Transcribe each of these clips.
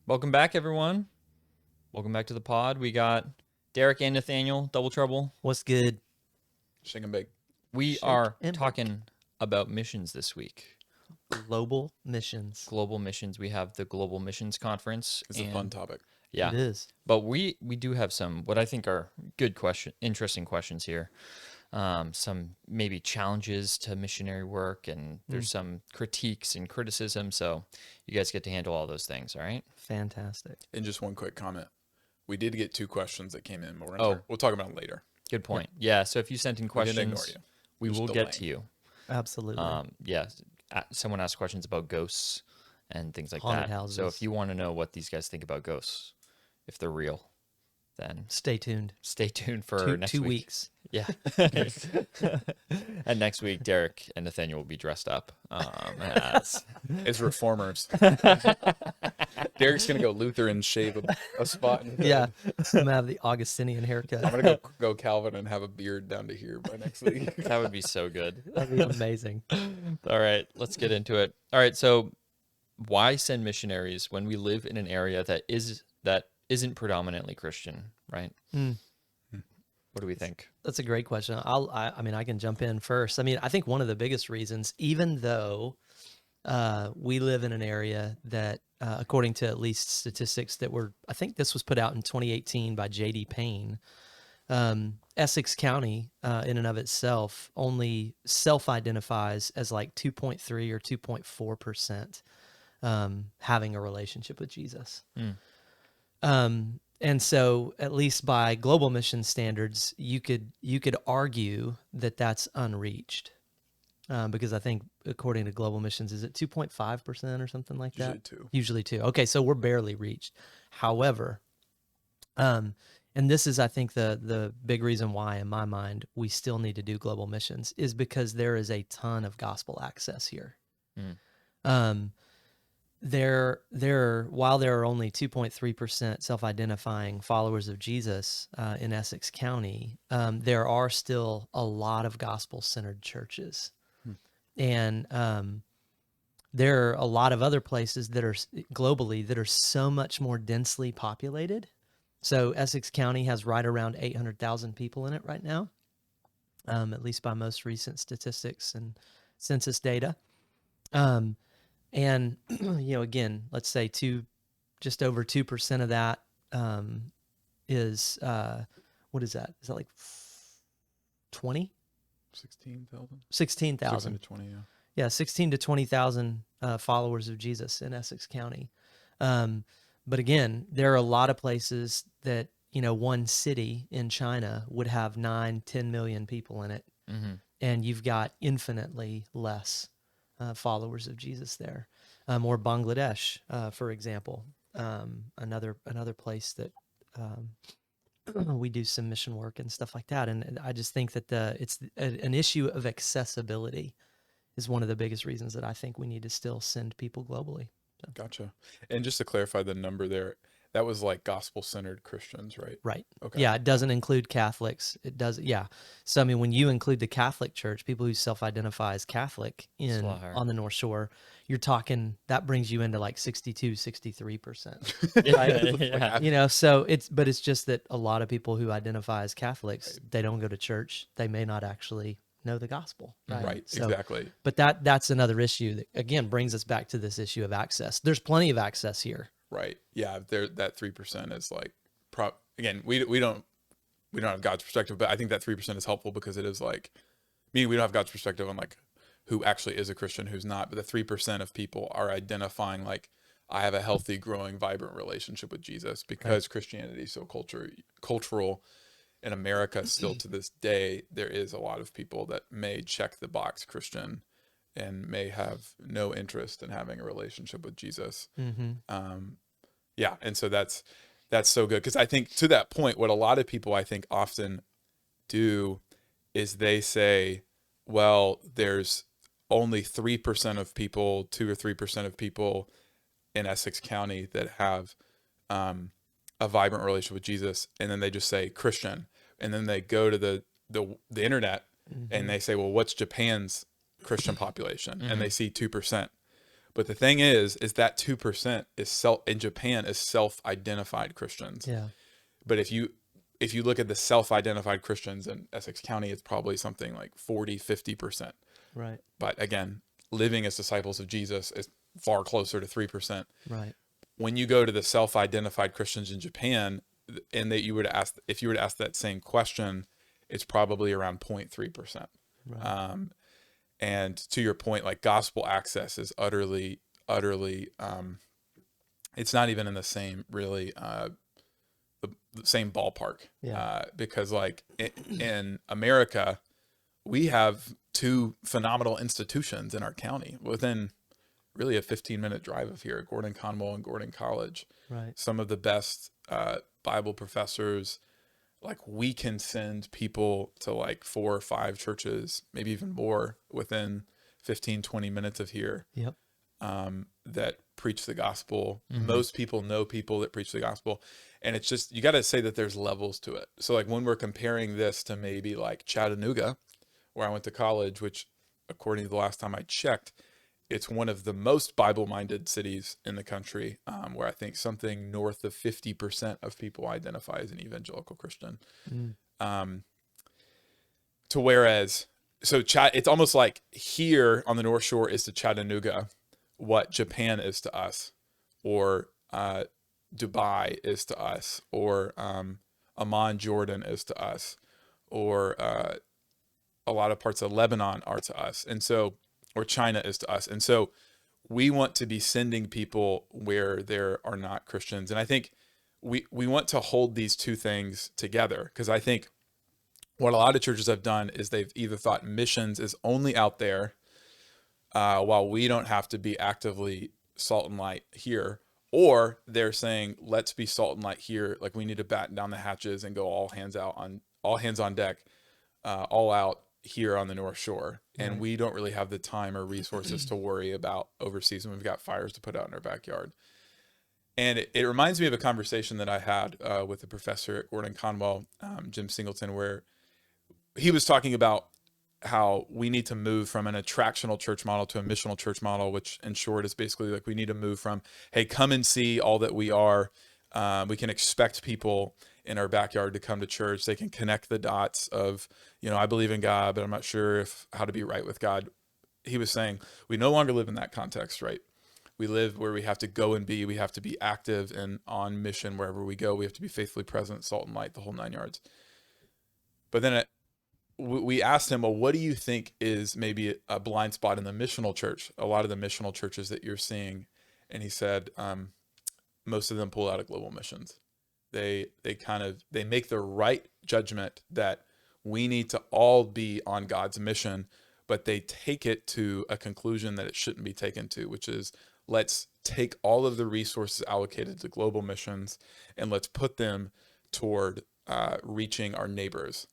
Welcome back, everyone. Welcome back to the pod. We got Derek and Nathaniel, Double Trouble. What's good? Shake and bake. We Shake are and talking about missions this week. Global missions. Global missions. We have the Global Missions Conference. It's a fun topic. Yeah. It is. But we do have some, what I think are good interesting questions here. Some maybe challenges to missionary work, and there's some critiques and criticism. So you guys get to handle all those things, all right? Fantastic. And just one quick comment. We did get 2 questions that came in, but we'll talk about it later. Good point. Yeah. So if you sent in We didn't questions, ignore you. we Just will get delaying. to you. Absolutely. Yeah, someone asked questions about ghosts and things like Haunted that. houses. So if you want to know what these guys think about ghosts, if they're real, then Stay tuned. stay tuned for next two week. weeks. Yeah. And next week, Derek and Nathaniel will be dressed up as It's reformers. Derek's going to go Lutheran, shave a spot. In his Yeah. head. I'm gonna have the Augustinian haircut. I'm going to go Calvin and have a beard down to here by next week. that would be so good. That'd be amazing. All right, let's get into it. All right, so why send missionaries when we live in an area that isn't predominantly Christian, right? What do we think? That's a great question. I mean, I can jump in first. I mean, I think one of the biggest reasons, even though we live in an area that, according to at least statistics I think this was put out in 2018 by J.D. Payne, Essex County in and of itself only self-identifies as like 2.3 or 2.4% having a relationship with Jesus. And so, at least by global mission standards, you could argue that that's unreached, because I think according to global missions, is it 2.5% or something like that? Usually 2. Usually 2. Okay, so we're barely reached. However, and this is, I think, the big reason why, in my mind, we still need to do global missions is because there is a ton of gospel access here. While there are only 2.3% self-identifying followers of Jesus in Essex County, there are still a lot of gospel-centered churches. And there are a lot of other places that are globally that are so much more densely populated. So Essex County has right around 800,000 people in it right now, at least by most recent statistics and census data. And, again, let's say just over 2% of that is, what is that? Is that like 20? 16,000? 16,000. 16 to 20, yeah. Yeah, 16 to 20,000 followers of Jesus in Essex County. But again, there are a lot of places that, one city in China would have 9-10 million people in it. And you've got infinitely less followers of Jesus there, or Bangladesh, for example, another place that we do some mission work and stuff like that. And I just think that it's an issue of accessibility is one of the biggest reasons that I think we need to still send people globally. So. Gotcha. And just to clarify the number there, that was like gospel-centered Christians, right? Right. Okay. Yeah, it doesn't include Catholics. It does. Yeah. So I mean, when you include the Catholic Church, people who self-identify as Catholic on the North Shore, you're talking that brings you into like 62, 63%. Right? Yeah. So it's just that a lot of people who identify as Catholics, they don't go to church. They may not actually know the gospel. Right. Right. So, Exactly. But that's another issue that again brings us back to this issue of access. There's plenty of access here. Right. Yeah. That 3% is like, again, we don't have God's perspective, but I think that 3% is helpful because it is like, meaning we don't have God's perspective on like who actually is a Christian, who's not, but the 3% of people are identifying like, I have a healthy, growing, vibrant relationship with Jesus because Christianity is so cultural in America. Still to this day, there is a lot of people that may check the box Christian and may have no interest in having a relationship with Jesus. Yeah. And so that's so good. Cause I think to that point, what a lot of people I think often do is they say, well, there's only 3% of people, 2 or 3% of people in Essex County that have a vibrant relationship with Jesus. And then they just say Christian. And then they go to the internet and they say, well, what's Japan's Christian population? And they see 2%. But the thing is that 2% is in Japan is self-identified Christians. Yeah. But if you look at the self-identified Christians in Essex County, it's probably something like 40-50%. Right. But again, living as disciples of Jesus is far closer to 3%. Right. When you go to the self-identified Christians in Japan, and that you were to ask, if you were to ask that same question, it's probably around 0.3%. Right. And to your point, like gospel access is utterly, it's not even in the same really, the same ballpark. Yeah. Because like in America, we have two phenomenal institutions in our county within really a 15-minute drive of here, Gordon Conwell and Gordon College. Right. Some of the best Bible professors. Like we can send people to like 4 or 5 churches, maybe even more within 15-20 minutes of here. Yep. That preach the gospel. Mm-hmm. Most people know people that preach the gospel. And it's just, you got to say that there's levels to it. So like when we're comparing this to maybe like Chattanooga, where I went to college, which according to the last time I checked, it's one of the most Bible-minded cities in the country, where I think something north of 50% of people identify as an evangelical Christian. To whereas, so it's almost like here on the North Shore is to Chattanooga what Japan is to us, or Dubai is to us, or Amman, Jordan is to us, or a lot of parts of Lebanon are to us. And so, or China is to us. And so we want to be sending people where there are not Christians. And I think we want to hold these two things together, because I think what a lot of churches have done is they've either thought missions is only out there while we don't have to be actively salt and light here, or they're saying, let's be salt and light here. Like we need to batten down the hatches and go all hands on deck, all out here on the North Shore. And Right. we don't really have the time or resources to worry about overseas when we've got fires to put out in our backyard. And it reminds me of a conversation that I had with a professor at Gordon Conwell, Jim Singleton, where he was talking about how we need to move from an attractional church model to a missional church model, which in short is basically like we need to move from, hey, come and see all that we are. We can expect people in our backyard to come to church. They can connect the dots of, I believe in God, but I'm not sure how to be right with God. He was saying we no longer live in that context, right? We live where we have to go and be. We have to be active and on mission wherever we go. We have to be faithfully present, salt and light, the whole 9 yards. But then we asked him, well, what do you think is maybe a blind spot in the missional church? A lot of the missional churches that you're seeing. And he said, most of them pull out of global missions. They make the right judgment that we need to all be on God's mission, but they take it to a conclusion that it shouldn't be taken to, which is let's take all of the resources allocated to global missions and let's put them toward reaching our neighbors.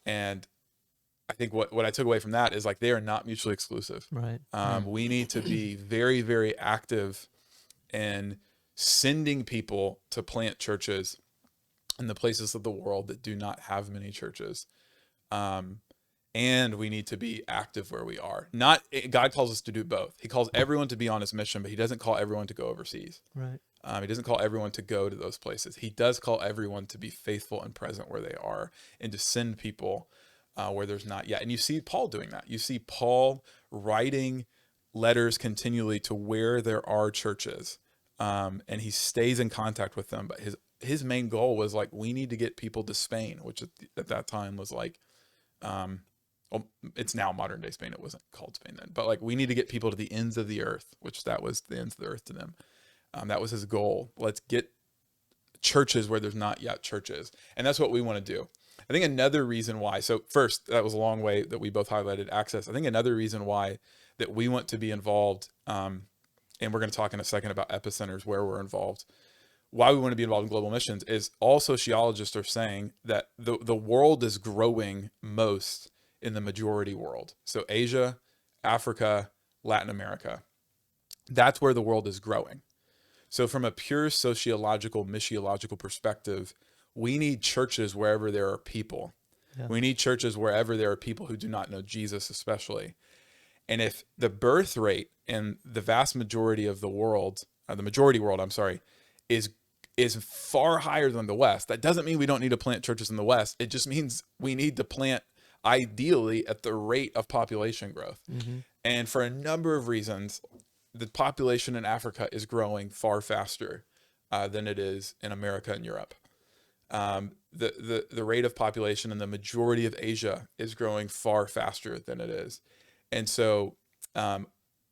And I think what I took away from that is like they are not mutually exclusive. Right. We need to be very, very active in sending people to plant churches in the places of the world that do not have many churches. And we need to be active where we are. God calls us to do both. He calls everyone to be on his mission, but he doesn't call everyone to go overseas. Right. He doesn't call everyone to go to those places. He does call everyone to be faithful and present where they are and to send people where there's not yet. And you see Paul doing that. You see Paul writing letters continually to where there are churches. And he stays in contact with them. But his main goal was like, we need to get people to Spain, which at that time was like, well, it's now modern day Spain. It wasn't called Spain then, but like we need to get people to the ends of the earth, which that was the ends of the earth to them. That was his goal. Let's get churches where there's not yet churches. And that's what we want to do. I think another reason why, so first, that was a long way that we both highlighted access. I think another reason why that we want to be involved, and we're going to talk in a second about epicenters where we're involved, why we want to be involved in global missions is all sociologists are saying that the world is growing most in the majority world. So Asia, Africa, Latin America, that's where the world is growing. So from a pure sociological, missiological perspective, we need churches wherever there are people. Yeah. We need churches wherever there are people who do not know Jesus, especially. And if the birth rate in the vast majority of the world, the majority world, I'm sorry, is far higher than the West, that doesn't mean we don't need to plant churches in the West. It just means we need to plant ideally at the rate of population growth. Mm-hmm. And for a number of reasons, the population in Africa is growing far faster than it is in America and Europe. The rate of population in the majority of Asia is growing far faster than it is. And so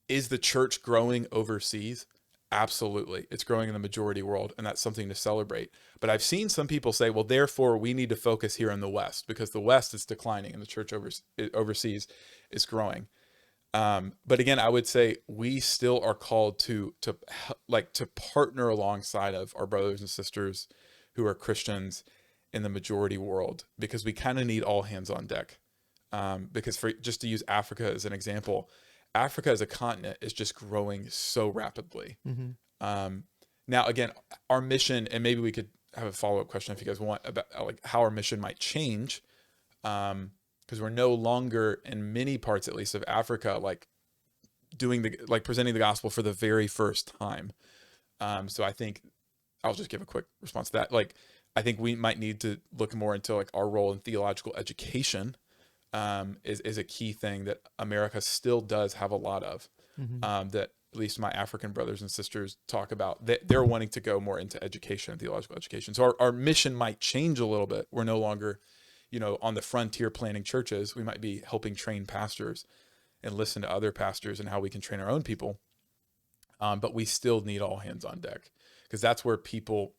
is the church growing overseas? Absolutely. It's growing in the majority world, and that's something to celebrate. But I've seen some people say, well, therefore we need to focus here in the West because the West is declining and the church overseas is growing. But again, I would say we still are called to partner alongside of our brothers and sisters who are Christians in the majority world, because we kind of need all hands on deck. Because just to use Africa as an example, Africa as a continent is just growing so rapidly. Mm-hmm. Now, again, our mission, and maybe we could have a follow-up question if you guys want, about like how our mission might change. Because we're no longer, in many parts at least of Africa, like presenting the gospel for the very first time. So I think I'll just give a quick response to that. Like, I think we might need to look more into like our role in theological education. Is a key thing that America still does have a lot of, Mm-hmm. that at least my African brothers and sisters talk about. They're wanting to go more into education, theological education. So our mission might change a little bit. We're no longer, on the frontier planting churches. We might be helping train pastors and listen to other pastors and how we can train our own people. But we still need all hands on deck, because that's where people,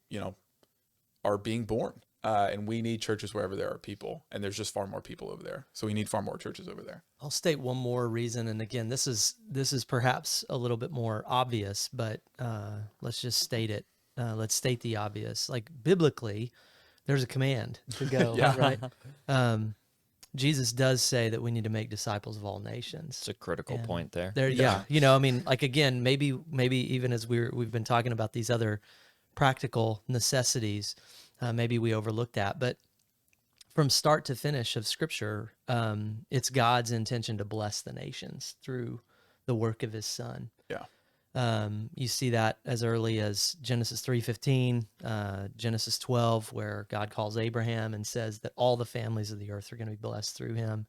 are being born. And we need churches wherever there are people, and there's just far more people over there. So we need far more churches over there. I'll state one more reason, and again, this is perhaps a little bit more obvious, but let's just state it. Let's state the obvious. Like biblically, there's a command to go, Yeah. right? Jesus does say that we need to make disciples of all nations. It's a critical And point there. Yeah. Like again, maybe even as we've been talking about these other practical necessities, maybe we overlooked that, but from start to finish of Scripture, it's God's intention to bless the nations through the work of His Son. Yeah. You see that as early as Genesis 3:15, Genesis 12, where God calls Abraham and says that all the families of the earth are going to be blessed through him.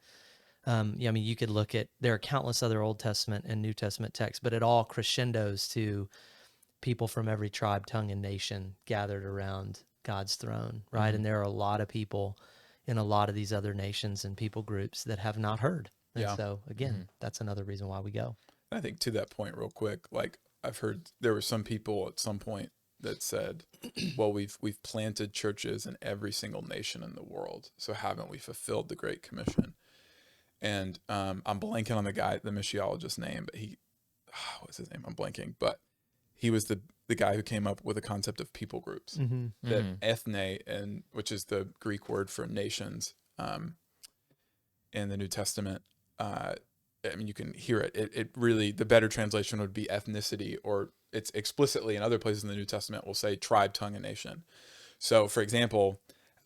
You could look at, there are countless other Old Testament and New Testament texts, but it all crescendos to people from every tribe, tongue, and nation gathered around God's throne, right? Mm-hmm. And there are a lot of people in a lot of these other nations and people groups that have not heard. And so again, that's another reason why we go. I think to that point real quick, like I've heard there were some people at some point that said, well, we've planted churches in every single nation in the world, so haven't we fulfilled the Great Commission? And I'm blanking on the missiologist's name, but what's his name? I'm blanking, but he was the guy who came up with the concept of people groups, that ethne, and which is the Greek word for nations, in the New Testament. You can hear it. It really, the better translation would be ethnicity, or it's explicitly in other places in the New Testament will say tribe, tongue, and nation. So, for example,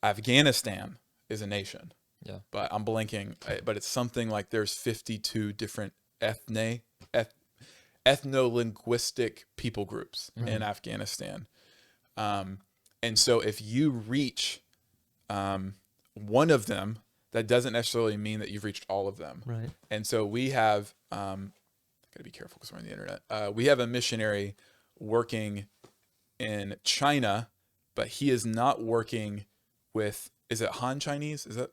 Afghanistan is a nation. Yeah. But I'm blanking. But it's something like there's 52 different ethno-linguistic people groups in Afghanistan. And so if you reach one of them, that doesn't necessarily mean that you've reached all of them. Right. And so we have, got to be careful because we're on the internet. We have a missionary working in China, but he is not working with, is it Han Chinese? Is that,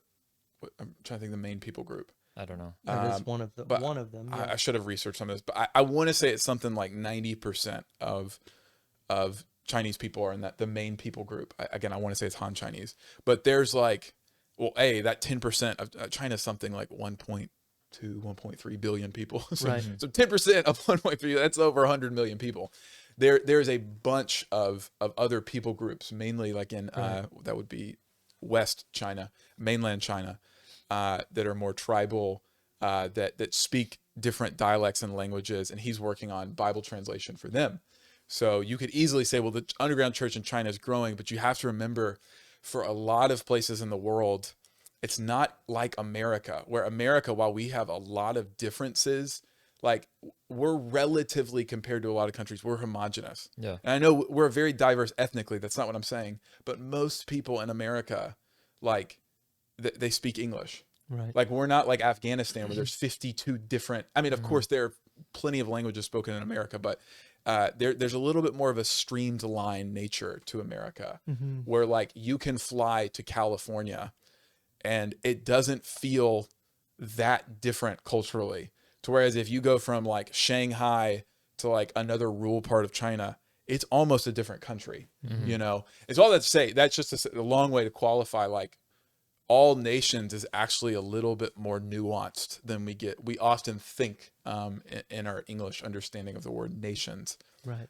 I'm trying to think of the main people group. I don't know. It is one of them. but One of them. Yeah. I should have researched some of this, but I want to say it's something like 90% of Chinese people are in the main people group. I want to say it's Han Chinese, but there's like, that 10% of China's something like 1.2, 1.3 billion people. So, Right. so 10% of 1.3, that's over 100 million people. There's a bunch of other people groups, mainly like in, that would be West China, mainland China, that are more tribal, that speak different dialects and languages, and he's working on Bible translation for them. So you could easily say, well, the underground church in China is growing, but you have to remember, for a lot of places in the world, it's not like America, where America, while we have a lot of differences like we're relatively, compared to a lot of countries, we're homogenous. Yeah. And I know we're very diverse ethnically. That's not what I'm saying. But most people in America, like they speak English. Right. Like we're not like Afghanistan where there's 52 different. I mean, of Mhm. course, there are plenty of languages spoken in America, but there's a little bit more of a streamed line nature to America, Mhm. where like you can fly to California, and it doesn't feel that different culturally. To whereas if you go from like Shanghai to like another rural part of China, it's almost a different country. Mhm. You know, it's all that to say. That's just a long way to qualify like all nations is actually a little bit more nuanced than we often think in our English understanding of the word nations. Right.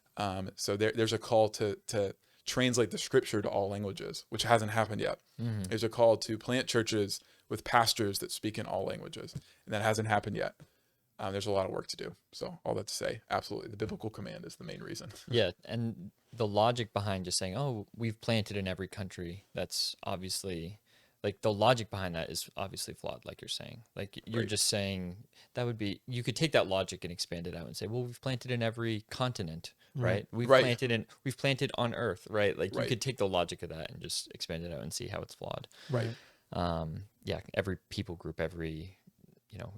So there's a call to translate the scripture to all languages, which hasn't happened yet. Mhm. There's a call to plant churches with pastors that speak in all languages, and that hasn't happened yet. There's a lot of work to do. So all that to say, absolutely, the biblical command is the main reason. Yeah, and the logic behind just saying, "Oh, we've planted in every country," that's obviously like the logic behind that is obviously flawed, like you're saying. Like you're Right. just saying that would be you could take that logic and expand it out and say, "Well, we've planted in every continent, Right. right? We've Right. planted on Earth, right?" Like you Right. could take the logic of that and just expand it out and see how it's flawed. Right. Yeah, every people group, every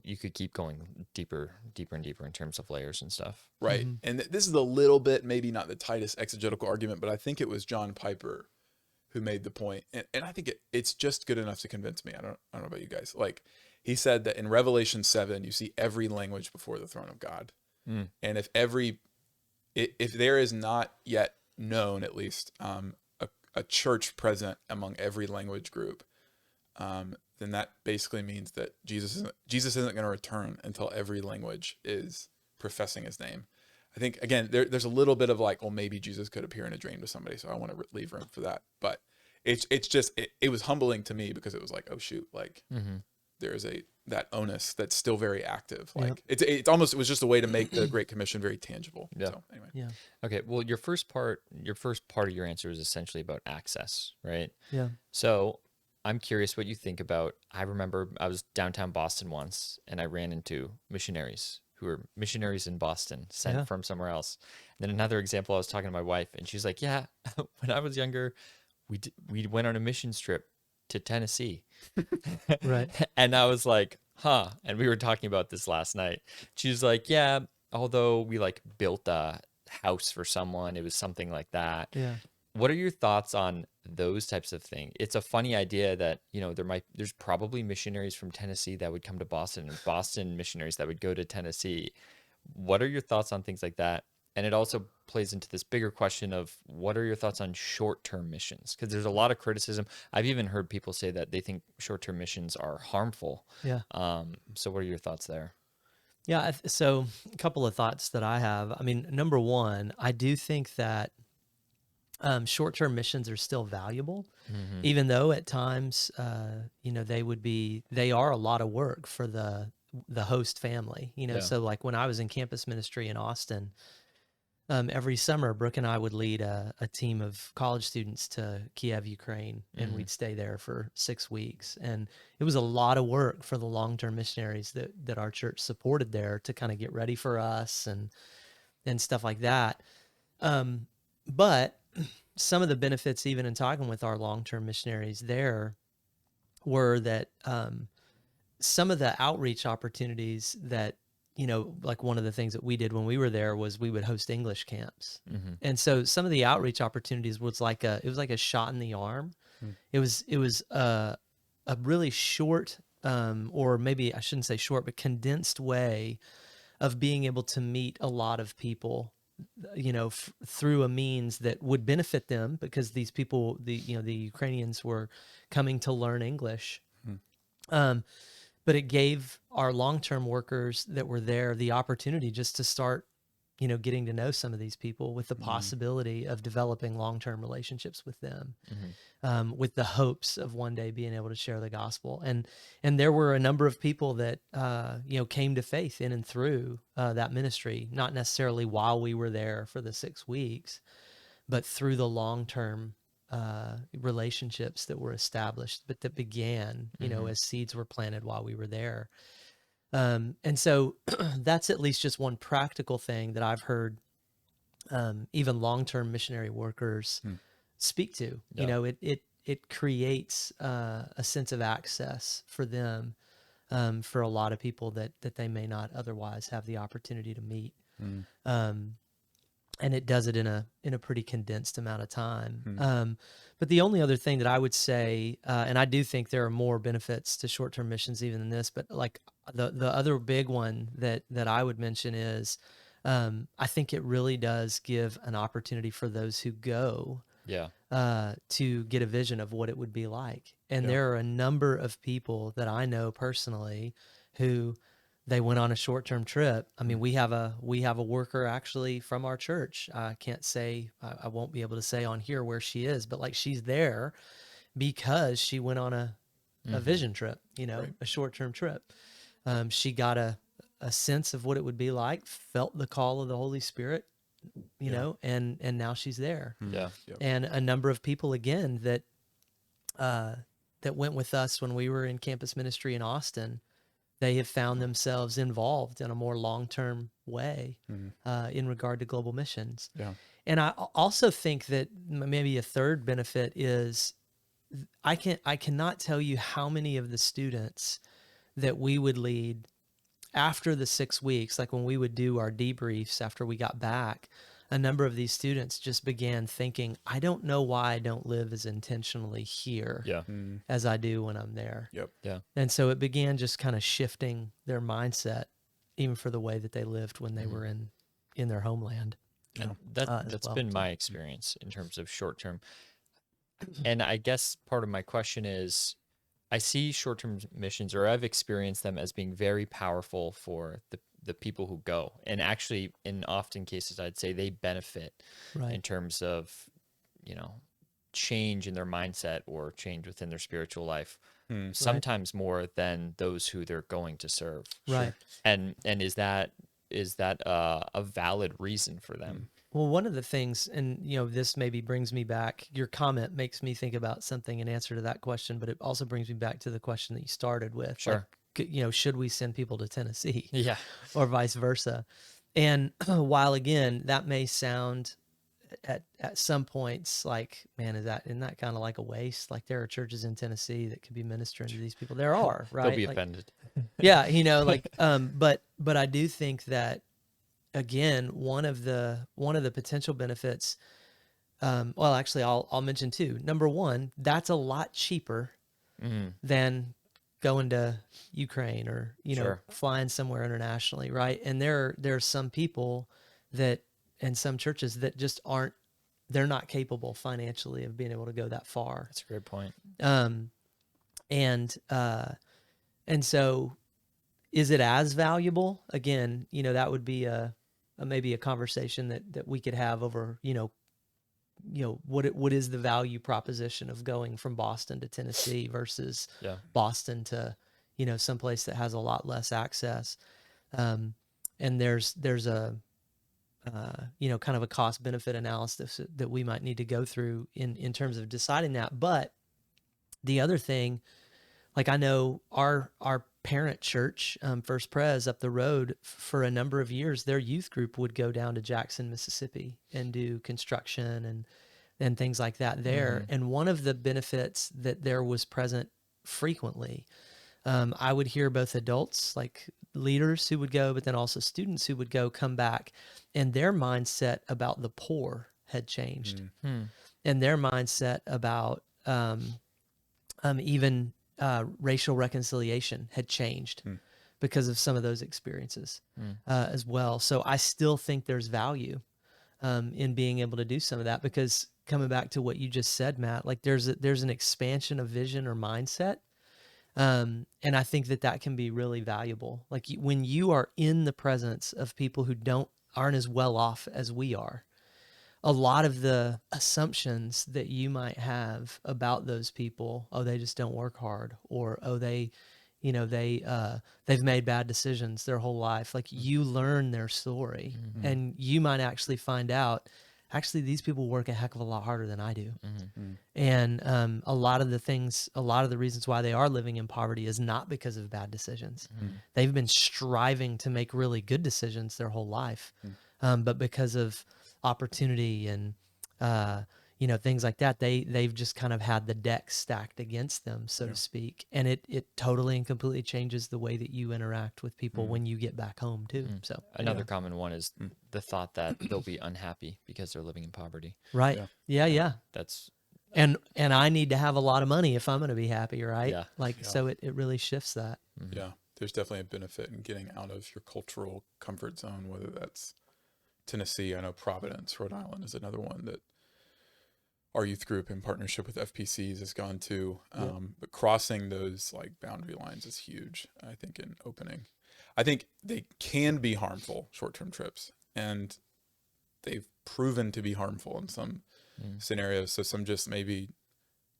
you could keep going deeper, deeper and deeper in terms of layers and stuff. Right. Mhm. And this is a little bit, maybe not the tightest exegetical argument, but I think it was John Piper who made the point. And I think it's just good enough to convince me. I don't know about you guys. Like he said that in Revelation 7, you see every language before the throne of God. Mm. And if there is not yet known, at least, a church present among every language group, then that basically means that Jesus isn't going to return until every language is professing his name. I think again there's a little bit of like, well, maybe Jesus could appear in a dream to somebody, so I want to leave room for that. But it's just it was humbling to me because it was like, oh shoot, like Mm-hmm. there's that onus that's still very active. Like Yep. it was just a way to make the Great Commission very tangible. Yeah. So anyway, Yeah. Okay. Well, your first part of your answer is essentially about access, right? Yeah. So I'm curious what you think about. I remember I was downtown Boston once and I ran into missionaries who were missionaries in Boston sent Yeah. from somewhere else. And then another example, I was talking to my wife and she's like, yeah, when I was younger, we went on a mission trip to Tennessee. Right. And I was like, huh. And we were talking about this last night. She's like, yeah, although we like built a house for someone, it was something like that. Yeah. What are your thoughts on those types of things? It's a funny idea that, there's probably missionaries from Tennessee that would come to Boston and Boston missionaries that would go to Tennessee. What are your thoughts on things like that? And it also plays into this bigger question of what are your thoughts on short-term missions? Because there's a lot of criticism. I've even heard people say that they think short-term missions are harmful. Yeah. So what are your thoughts there? Yeah. So a couple of thoughts that I have. I mean, number one, I do think that short-term missions are still valuable, Mm-hmm. even though at times, they are a lot of work for the host family. Yeah. So like when I was in campus ministry in Austin, every summer, Brooke and I would lead a team of college students to Kiev, Ukraine, and Mhm. we'd stay there for 6 weeks. And it was a lot of work for the long-term missionaries that our church supported there to kind of get ready for us and stuff like that. But some of the benefits, even in talking with our long-term missionaries there, were that some of the outreach opportunities that, like one of the things that we did when we were there was we would host English camps. Mm-hmm. And so some of the outreach opportunities was like a shot in the arm. Hmm. It was a really short, or maybe I shouldn't say short, but condensed way of being able to meet a lot of people, through a means that would benefit them because these people, the Ukrainians were coming to learn English. Hmm. But it gave our long-term workers that were there the opportunity just to start, getting to know some of these people with the possibility of developing long-term relationships with them, Mm-hmm. with the hopes of one day being able to share the gospel. And there were a number of people that, came to faith in and through that ministry, not necessarily while we were there for the 6 weeks, but through the long-term relationships that were established, but that began, Mm-hmm. as seeds were planted while we were there. And so that's at least just one practical thing that I've heard even long-term missionary workers speak to. Yeah. It creates a sense of access for them, for a lot of people that they may not otherwise have the opportunity to meet. And it does it in a pretty condensed amount of time. But the only other thing that I would say, and I do think there are more benefits to short-term missions even than this, but like the other big one that I would mention is, I think it really does give an opportunity for those who go Yeah. to get a vision of what it would be like. And there are a number of people that I know personally who they went on a short-term trip. I mean, we have a worker actually from our church. I can't say, I won't be able to say on here where she is, but like she's there because she went on a vision trip, a short-term trip. She got a sense of what it would be like, felt the call of the Holy Spirit, and now she's there. Yeah. And a number of people again that went with us when we were in campus ministry in Austin, they have found themselves involved in a more long-term way in regard to global missions. Yeah. And I also think that maybe a third benefit is I cannot tell you how many of the students that we would lead after the 6 weeks, like when we would do our debriefs after we got back, a number of these students just began thinking, I don't know why I don't live as intentionally here Yeah. as I do when I'm there. Yep. Yeah. And so it began just kind of shifting their mindset, even for the way that they lived when they were in their homeland. And as that's well, been so. my experience in terms of short term. And I guess part of my question is, I see short term missions, or I've experienced them as being very powerful for the people who go. And actually, in often cases, I'd say they benefit Right. in terms of, change in their mindset or change within their spiritual life, sometimes more than those who they're going to serve. Right. And is that a valid reason for them? Well, one of the things, and this maybe brings me back, your comment makes me think about something in answer to that question, but it also brings me back to the question that you started with. Sure. Like, should we send people to Tennessee? Yeah. Or vice versa? And while again, that may sound at some points like, man, isn't that kind of like a waste? Like there are churches in Tennessee that could be ministering to these people. There are, right? They'll be Like, offended. yeah, but I do think that, again, one of the potential benefits, well, actually I'll mention two. Number one, that's a lot cheaper than going to Ukraine or Sure. flying somewhere internationally, right? And there's some people that, and some churches that just they're not capable financially of being able to go that far. That's a great point. And so is it as valuable? Again, that would be maybe a conversation that we could have over, what is the value proposition of going from Boston to Tennessee versus Boston to, someplace that has a lot less access. And there's a, kind of a cost benefit analysis that we might need to go through in terms of deciding that. But the other thing, like I know our parent church, First Pres up the road, for a number of years, their youth group would go down to Jackson, Mississippi and do construction and things like that there. And one of the benefits that there was present frequently, I would hear both adults, like leaders who would go, but then also students who would go, come back, and their mindset about the poor had changed. And their mindset about even racial reconciliation had changed because of some of those experiences as well. So I still think there's value in being able to do some of that, because coming back to what you just said, Matt, like there's an expansion of vision or mindset. And I think that can be really valuable. Like when you are in the presence of people who aren't as well off as we are, a lot of the assumptions that you might have about those people, they just don't work hard, or they've made bad decisions their whole life. Like you learn their story, and you might actually find out, actually these people work a heck of a lot harder than I do. Mm-hmm. And a lot of the reasons why they are living in poverty is not because of bad decisions. Mm-hmm. They've been striving to make really good decisions their whole life, but because of opportunity and things like that, they've just kind of had the deck stacked against them, so to speak, and it totally and completely changes the way that you interact with people when you get back home too. So Another common one is the thought that they'll be unhappy because they're living in poverty. right, yeah. That's And I need to have a lot of money if I'm going to be happy, right? Yeah. Like so it really shifts that. Yeah, there's definitely a benefit in getting out of your cultural comfort zone, whether that's Tennessee. I know Providence, Rhode Island is another one that our youth group in partnership with FPCs has gone to. But crossing those like boundary lines is huge, I think, in opening. I think they can be harmful, short-term trips, and they've proven to be harmful in some scenarios. So some just maybe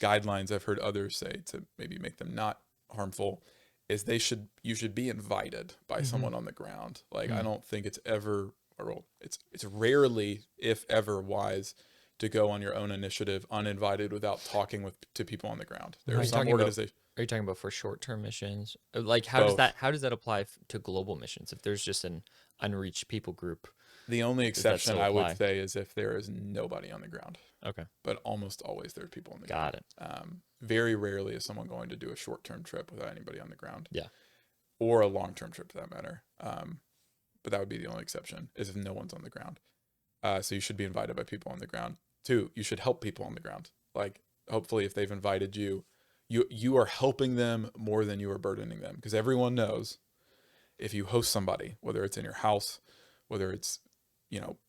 guidelines I've heard others say to maybe make them not harmful is you should be invited by someone on the ground. Like I don't think it's ever, or it's rarely, if ever, wise to go on your own initiative uninvited without talking to people on the ground. There are some organizations. Are you talking about for short-term missions? Like how Both. does that apply to global missions? If there's just an unreached people group, The only exception still I apply? would say is if there is nobody on the ground, okay, but almost always there are people on the got ground. it. Very rarely is someone going to do a short-term trip without anybody on the ground. Yeah, Or a long-term trip for that matter. But that would be the only exception is if no one's on the ground. So you should be invited by people on the ground. 2, you should help people on the ground. Like hopefully if they've invited you, you are helping them more than you are burdening them. Because everyone knows if you host somebody, whether it's in your house, whether it's,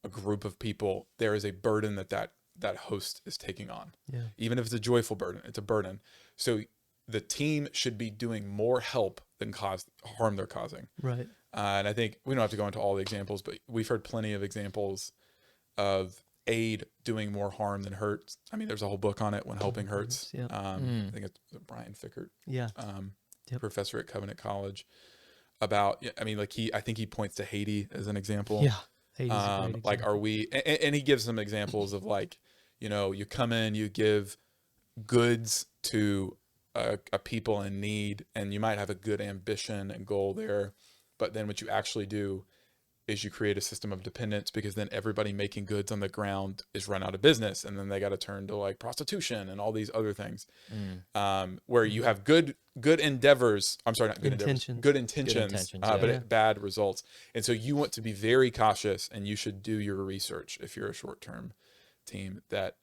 a group of people, there is a burden that host is taking on. Yeah. Even if it's a joyful burden, it's a burden. So the team should be doing more help than harm they're causing. Right. And I think we don't have to go into all the examples, but we've heard plenty of examples of aid doing more harm than hurt. I mean, there's a whole book on it, When Helping Hurts. Yeah. I think it's Brian Fickert, Yeah. professor at Covenant College, about, I think he points to Haiti as an example. Yeah. Hades is a great Like, example. are we, and he gives some examples of like, you come in, you give goods to a people in need, and you might have a good ambition and goal there, but then what you actually do is you create a system of dependence, because then everybody making goods on the ground is run out of business, and then they got to turn to like prostitution and all these other things. Where you have good endeavors. I'm sorry, not good Intentions. endeavors. Good intentions, but bad results. And so you want to be very cautious, and you should do your research if you're a short-term team that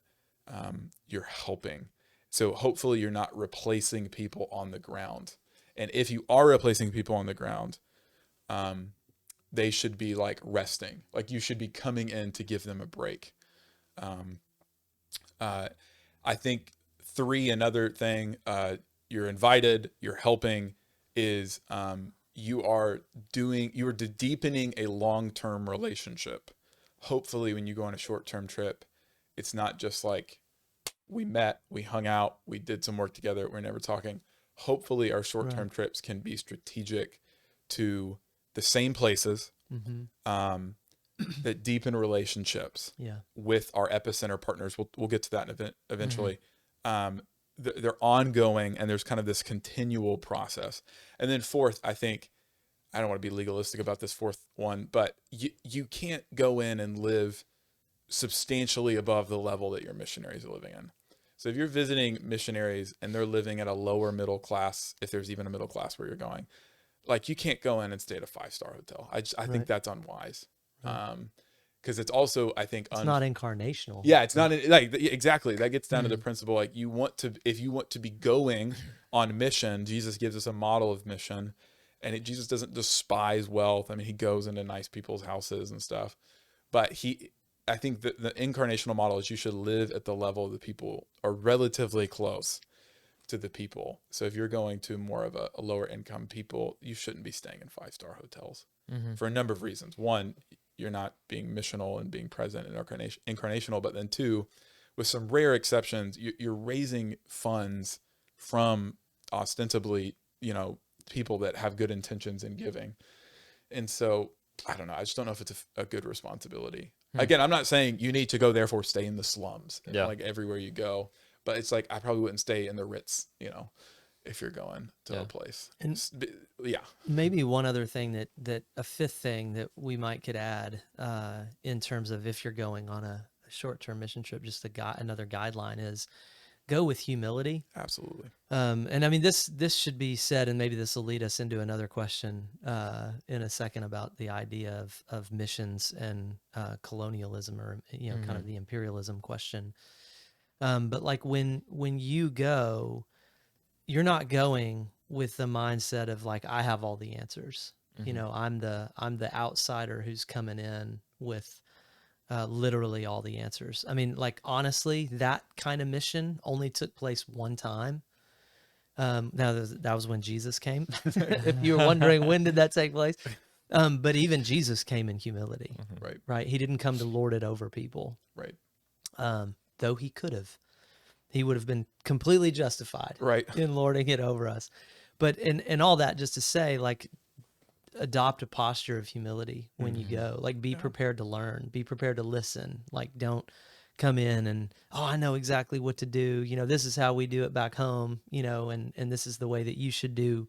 you're helping. So hopefully you're not replacing people on the ground. And if you are replacing people on the ground, they should be like resting. Like you should be coming in to give them a break. I think 3, another thing, you're invited, you're helping, is you are deepening a long-term relationship. Hopefully when you go on a short-term trip, it's not just like we met, we hung out, we did some work together, we're never talking. Hopefully our short-term trips can be strategic to the same places that deepen relationships with our epicenter partners. We'll get to that eventually. They're ongoing, and there's kind of this continual process. And then 4th, I think, I don't want to be legalistic about this 4th one, but you can't go in and live substantially above the level that your missionaries are living in. So if you're visiting missionaries and they're living at a lower middle class, if there's even a middle class where you're going, like you can't go in and stay at a 5-star hotel. I think that's unwise. Because it's also, I think, it's not incarnational. Yeah, it's not like exactly. That gets down to the principle. Like if you want to be going on mission, Jesus gives us a model of mission, and Jesus doesn't despise wealth. I mean, he goes into nice people's houses and stuff, but I think that the incarnational model is you should live at the level the people are relatively close to the people. So if you're going to more of a lower income people, you shouldn't be staying in 5-star hotels for a number of reasons. 1, you're not being missional and being present and incarnational, but then 2, with some rare exceptions, you're raising funds from ostensibly, people that have good intentions in giving. And so I don't know. I just don't know if it's a good responsibility. Again, I'm not saying you need to go, therefore stay in the slums, Yeah. like everywhere you go. But it's like, I probably wouldn't stay in the Ritz, if you're going to Yeah. a place. And Yeah. maybe one other thing that a fifth thing that we might could add in terms of if you're going on a short-term mission trip, just another guideline is go with humility. Absolutely. And I mean, this should be said, and maybe this will lead us into another question in a second about the idea of missions and colonialism, or kind of the imperialism question. But like when you go, you're not going with the mindset of like, I have all the answers. I'm the outsider who's coming in with literally all the answers. I mean, like, honestly, that kind of mission only took place one time. Now that was when Jesus came. If you were wondering, when did that take place? But even Jesus came in humility, Right. right? He didn't come to lord it over people, Right. though he could have. He would have been completely justified Right. in lording it over us. But and all that just to say, like, adopt a posture of humility when you go. Like, be prepared to learn, be prepared to listen. Like, don't come in and, oh, I know exactly what to do. This is how we do it back home, and this is the way that you should do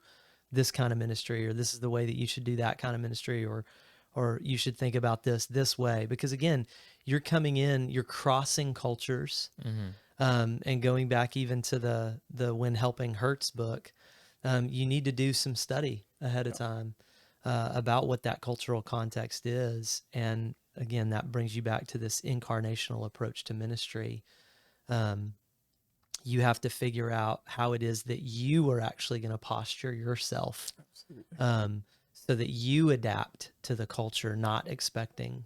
this kind of ministry, or this is the way that you should do that kind of ministry, or you should think about this way. Because again, you're coming in, you're crossing cultures. And going back even to the When Helping Hurts book, you need to do some study ahead of time about what that cultural context is. And again, that brings you back to this incarnational approach to ministry. You have to figure out how it is that you are actually going to posture yourself so that you adapt to the culture, not expecting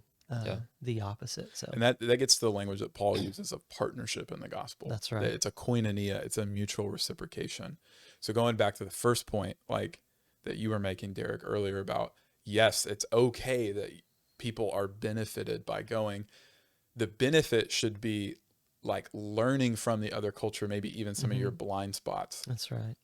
the opposite. So, And that gets to the language that Paul uses of partnership in the gospel. That's right. It's a koinonia. It's a mutual reciprocation. So going back to the first point, like that you were making, Derek, earlier about, yes, it's okay that people are benefited by going. The benefit should be like learning from the other culture, maybe even some of your blind spots. That's right.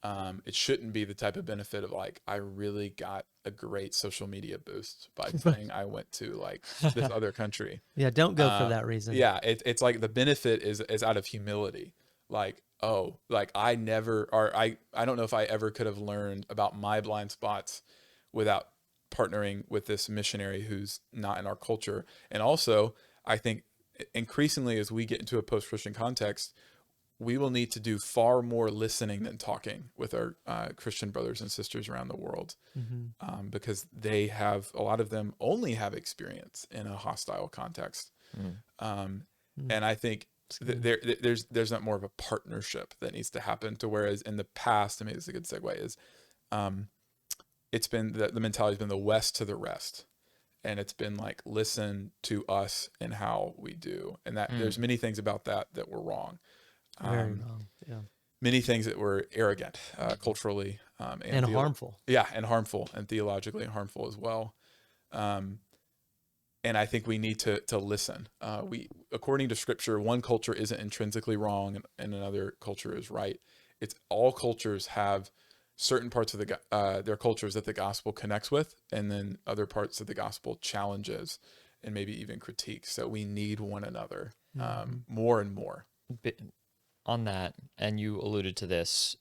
It shouldn't be the type of benefit of like, I really got a great social media boost by saying I went to like this other country. Yeah, don't go for that reason. Yeah, it's like the benefit is out of humility. Like, oh, like I don't know if I ever could have learned about my blind spots without partnering with this missionary who's not in our culture. And also, I think increasingly as we get into a post-Christian context, we will need to do far more listening than talking with our Christian brothers and sisters around the world, because a lot of them only have experience in a hostile context. And I think there's not more of a partnership that needs to happen, to whereas in the past, I mean, it's a good segue, is it's been the mentality has been the West to the rest. And it's been like, listen to us and how we do. And that there's many things about that were wrong. Very wrong. Yeah. Many things that were arrogant, culturally, And harmful. Yeah, and harmful, and theologically harmful as well. And I think we need to listen. According to Scripture, one culture isn't intrinsically wrong, and another culture is right. It's all cultures have certain parts of their cultures that the gospel connects with, and then other parts that the gospel challenges and maybe even critiques. So we need one another more and more. On that, and you alluded to this,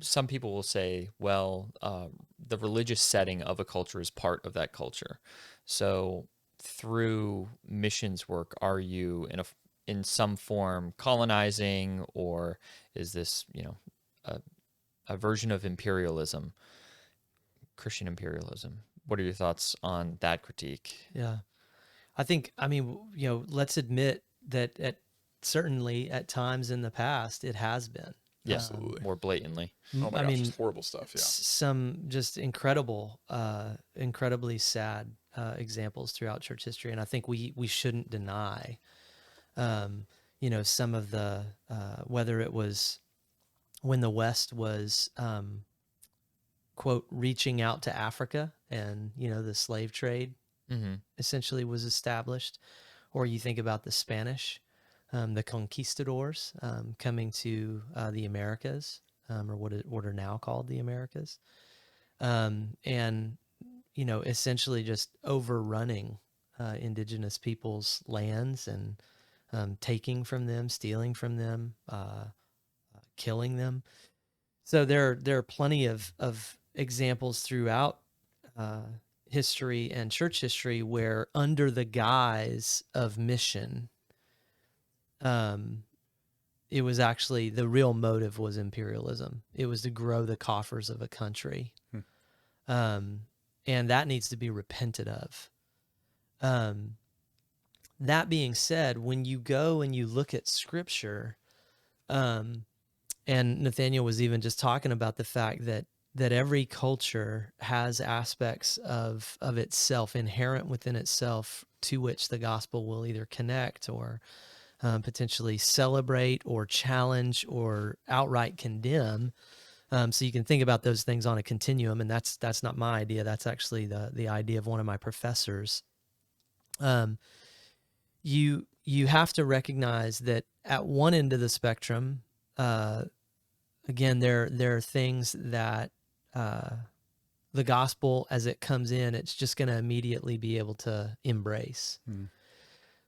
some people will say, well, the religious setting of a culture is part of that culture. So through missions work, are you in some form colonizing, or is this a version of imperialism, Christian imperialism? What are your thoughts on that critique? Yeah. I mean, let's admit that certainly at times in the past, it has been. Yes, more blatantly. Oh my gosh, just horrible stuff. Yeah. Some just incredibly sad examples throughout church history. And I think we shouldn't deny, some of the, whether it was when the West was, quote, reaching out to Africa, and, the slave trade essentially was established, or you think about the Spanish, the conquistadors coming to the Americas, or what are now called the Americas, and essentially just overrunning indigenous people's lands and taking from them, stealing from them, killing them. So there are plenty of examples throughout uh, history and church history where, under the guise of mission, um, it was actually, the real motive was imperialism. It was to grow the coffers of a country, Hmm. um, and that needs to be repented of. Um, that being said, when you go and you look at Scripture, um, and Nathaniel was even just talking about the fact that every culture has aspects of itself inherent within itself to which the gospel will either connect or potentially celebrate or challenge or outright condemn. So you can think about those things on a continuum, and that's not my idea. That's actually the idea of one of my professors. You have to recognize that at one end of the spectrum, again, there are things that the gospel, as it comes in, it's just going to immediately be able to embrace. Hmm.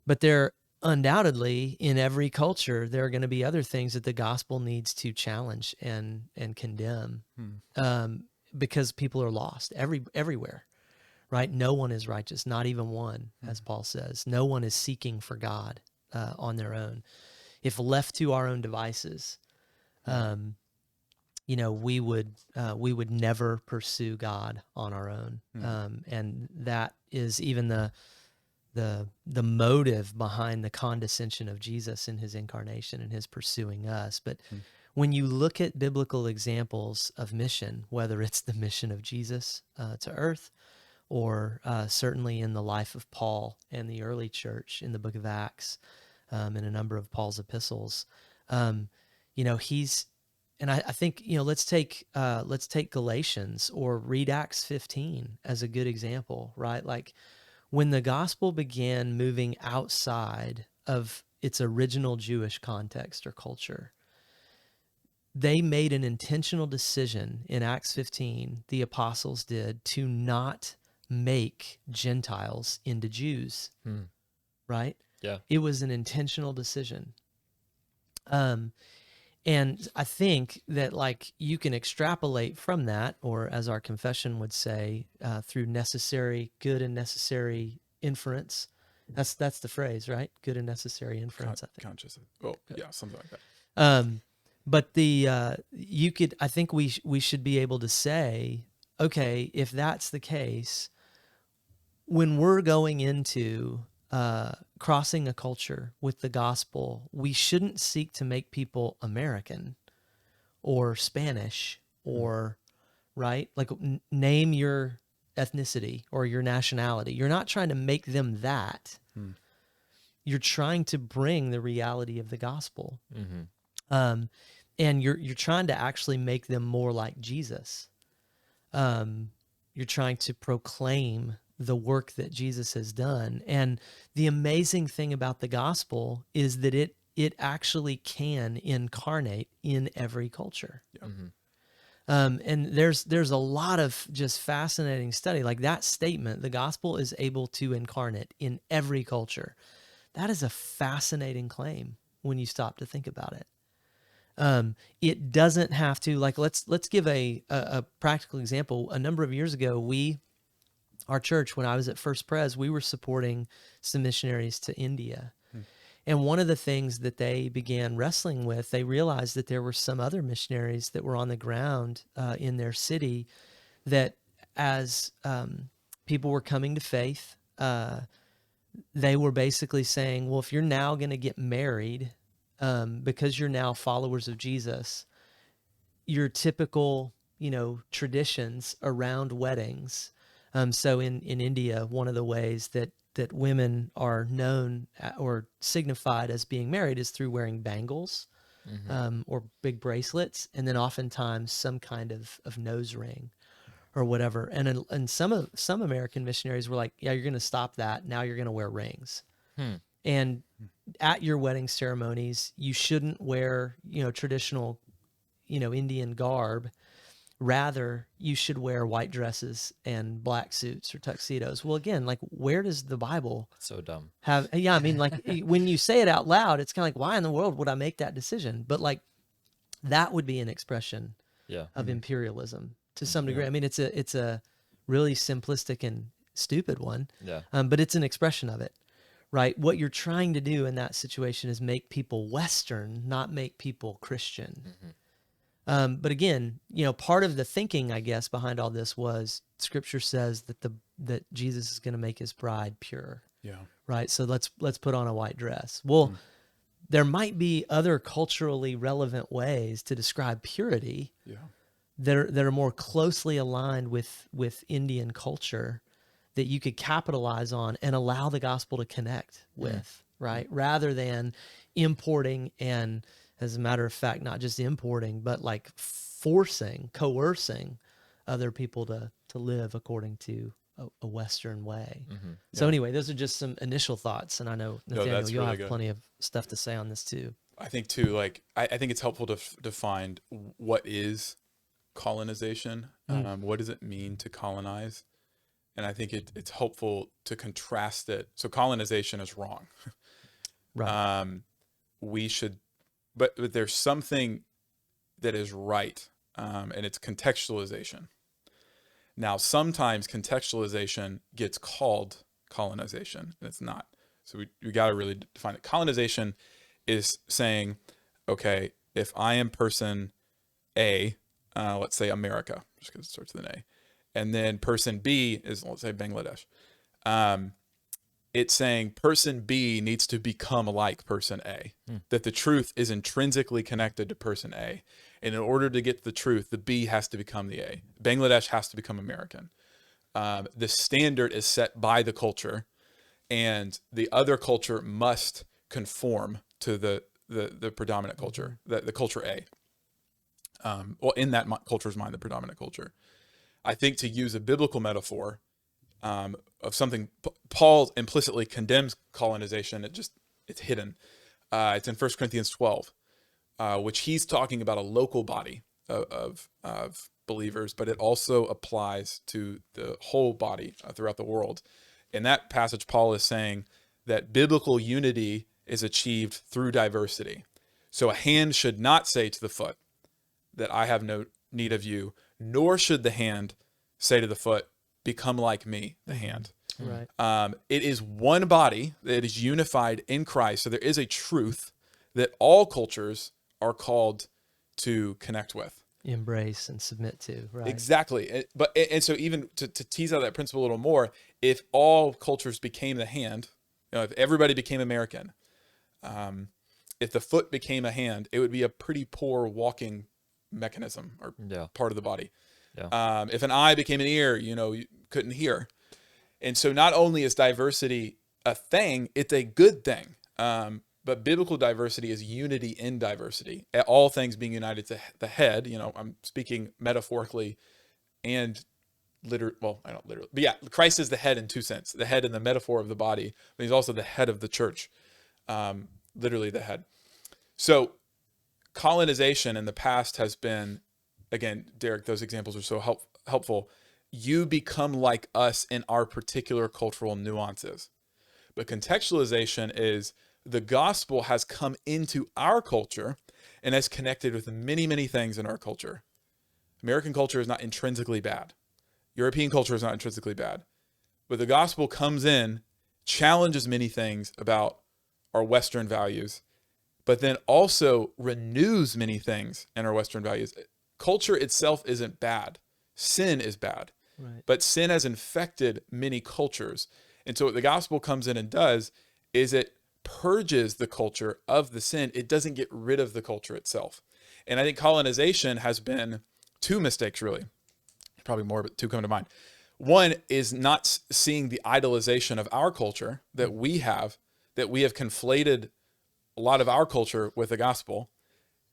But there, undoubtedly, in every culture, there are going to be other things that the gospel needs to challenge and condemn, because people are lost everywhere, right? No one is righteous, not even one, as Paul says. No one is seeking for God on their own. If left to our own devices, we would never pursue God on our own, and that is even the motive behind the condescension of Jesus in his incarnation and his pursuing us. But when you look at biblical examples of mission, whether it's the mission of Jesus to earth, or certainly in the life of Paul and the early church in the book of Acts, and a number of Paul's epistles, he's, and I think, let's take Galatians or read Acts 15 as a good example, right? Like, when the gospel began moving outside of its original Jewish context or culture, they made an intentional decision in Acts 15, the apostles did, to not make Gentiles into Jews, right? Yeah. It was an intentional decision. And I think that, like, you can extrapolate from that, or as our confession would say, through good and necessary inference. That's the phrase, right? Good and necessary inference, I think. Conscious. Well, yeah, something like that. But I think we should be able to say, okay, if that's the case, when we're going into crossing a culture with the gospel, we shouldn't seek to make people American or Spanish or, right? Like, name your ethnicity or your nationality. You're not trying to make them that. You're trying to bring the reality of the gospel. And you're trying to actually make them more like Jesus. You're trying to proclaim the work that Jesus has done. And the amazing thing about the gospel is that it actually can incarnate in every culture. Yeah. And there's a lot of just fascinating study. Like that statement, the gospel is able to incarnate in every culture. That is a fascinating claim when you stop to think about it. It doesn't have to, like, let's give a practical example. A number of years ago, our church, when I was at First Pres, we were supporting some missionaries to India. And one of the things that they began wrestling with, they realized that there were some other missionaries that were on the ground in their city that, as people were coming to faith, they were basically saying, well, if you're now going to get married, because you're now followers of Jesus, your typical, traditions around weddings. So in India, one of the ways that women are known or signified as being married is through wearing bangles, or big bracelets, and then oftentimes some kind of nose ring or whatever. And some American missionaries were like, yeah, you're going to stop that. Now you're going to wear rings. And at your wedding ceremonies, you shouldn't wear, traditional, Indian garb, rather you should wear white dresses and black suits or tuxedos. Well, again, like, where does the Bible So dumb. have, yeah, I mean, like, when you say it out loud, it's kind of like, why in the world would I make that decision? But like, that would be an expression Yeah. of imperialism to some degree. I mean, it's a really simplistic and stupid one, Yeah. but it's an expression of it, right? What you're trying to do in that situation is make people Western, not make people Christian. But again, part of the thinking, I guess, behind all this was Scripture says that Jesus is going to make his bride pure. Yeah. Right. So let's put on a white dress. Well, there might be other culturally relevant ways to describe purity Yeah. that are more closely aligned with Indian culture that you could capitalize on and allow the gospel to connect with, right? Rather than importing and, as a matter of fact, not just importing, but like coercing other people to live according to a Western way. So anyway, those are just some initial thoughts. And I know, Nathaniel, that's you'll really have good. plenty of stuff to say on this too. I think too, like, I think it's helpful to define what is colonization. What does it mean to colonize? And I think it's helpful to contrast it. So colonization is wrong. Right. We should, but there's something that is right, and it's contextualization. Now, sometimes contextualization gets called colonization, and it's not. So we got to really define it. Colonization is saying, okay, if I am person A, let's say America, just because it starts with an A, and then person B is, let's say, Bangladesh. It's saying person B needs to become like person A, that the truth is intrinsically connected to person A. And in order to get the truth, the B has to become the A. Bangladesh has to become American. The standard is set by the culture, and the other culture must conform to the predominant culture, the culture A. Well, in that culture's mind, the predominant culture. I think, to use a biblical metaphor of something, Paul implicitly condemns colonization. It's hidden. It's in 1 Corinthians 12, which he's talking about a local body of believers, but it also applies to the whole body throughout the world. In that passage, Paul is saying that biblical unity is achieved through diversity. So a hand should not say to the foot that I have no need of you, nor should the hand say to the foot, become like me, the hand. Right. It is one body that is unified in Christ. So there is a truth that all cultures are called to connect with, Embrace and submit to. Right. Exactly. And so even to tease out that principle a little more, if all cultures became the hand, if everybody became American, if the foot became a hand, it would be a pretty poor walking mechanism or part of the body. Yeah. If an eye became an ear, you couldn't hear. And so not only is diversity a thing, it's a good thing. But biblical diversity is unity in diversity. All things being united to the head. I'm speaking metaphorically and literally. Well, I don't literally, but yeah, Christ is the head in two senses: the head in the metaphor of the body, but he's also the head of the church, literally the head. So colonization in the past has been, again, Derek, those examples are so helpful. You become like us in our particular cultural nuances. But contextualization is the gospel has come into our culture and has connected with many, many things in our culture. American culture is not intrinsically bad. European culture is not intrinsically bad. But the gospel comes in, challenges many things about our Western values, but then also renews many things in our Western values. Culture itself isn't bad. Sin is bad. Right. But sin has infected many cultures. And so what the gospel comes in and does is it purges the culture of the sin. It doesn't get rid of the culture itself. And I think colonization has been two mistakes, really. Probably more, but two come to mind. One is not seeing the idolization of our culture that we have conflated a lot of our culture with the gospel.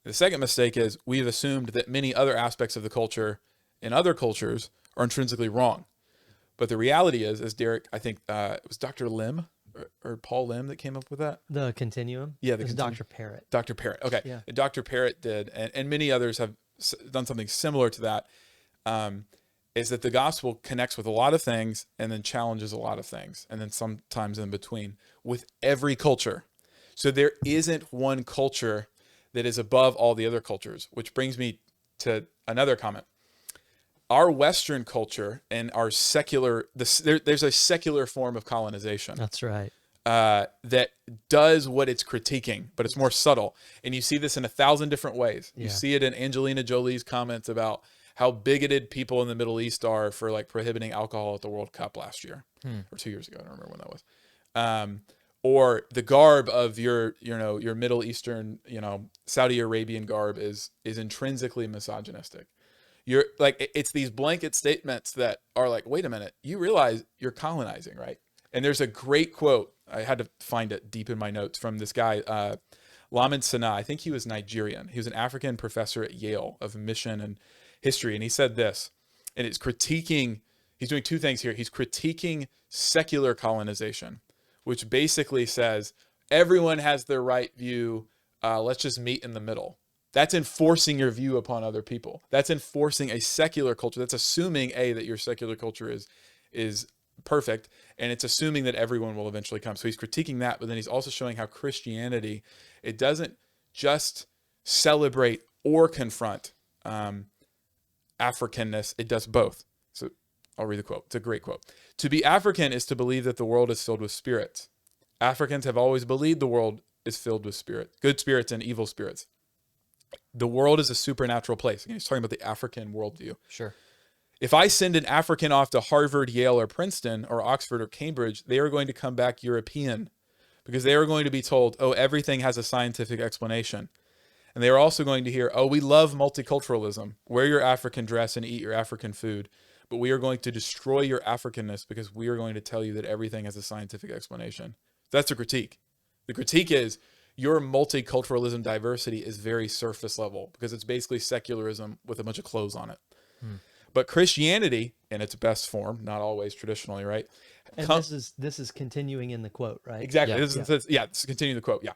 The second mistake is we've assumed that many other aspects of the culture in other cultures are intrinsically wrong. But the reality is, as Derek, I think it was Dr. Lim or Paul Lim that came up with that. The continuum. Yeah, it was Dr. Parrott. Dr. Parrott. Okay. Yeah. Dr. Parrott did, and many others have done something similar to that. is that the gospel connects with a lot of things and then challenges a lot of things, and then sometimes in between with every culture. So there isn't one culture that is above all the other cultures, which brings me to another comment. Our Western culture and our secular, there's a secular form of colonization. That's right. That does what it's critiquing, but it's more subtle. And you see this in 1,000 different ways. You see it in Angelina Jolie's comments about how bigoted people in the Middle East are for like prohibiting alcohol at the World Cup last year or 2 years ago. I don't remember when that was. Or the garb of your Middle Eastern, Saudi Arabian garb is intrinsically misogynistic. You're like, it's these blanket statements that are like, wait a minute, you realize you're colonizing, right? And there's a great quote. I had to find it deep in my notes from this guy, Lamin Sanneh. I think he was Nigerian. He was an African professor at Yale of mission and history. And he said this, and it's critiquing, he's doing two things here. He's critiquing secular colonization, which basically says everyone has their right view. Let's just meet in the middle. That's enforcing your view upon other people. That's enforcing a secular culture. That's assuming that your secular culture is perfect, and it's assuming that everyone will eventually come. So he's critiquing that, but then he's also showing how Christianity, it doesn't just celebrate or confront Africanness. It does both. So I'll read the quote. It's a great quote. To be African is to believe that the world is filled with spirits. Africans have always believed the world is filled with spirits, good spirits and evil spirits. The world is a supernatural place. Again, he's talking about the African worldview. Sure. If I send an African off to Harvard, Yale, or Princeton, or Oxford, or Cambridge, they are going to come back European, because they are going to be told, oh, everything has a scientific explanation. And they are also going to hear, oh, we love multiculturalism. Wear your African dress and eat your African food. But we are going to destroy your Africanness because we are going to tell you that everything has a scientific explanation. That's a critique. The critique is your multiculturalism diversity is very surface level, because it's basically secularism with a bunch of clothes on it. But Christianity, in its best form, not always traditionally, right? And this is continuing in the quote, right? Exactly. Yeah. This is continuing the quote. Yeah.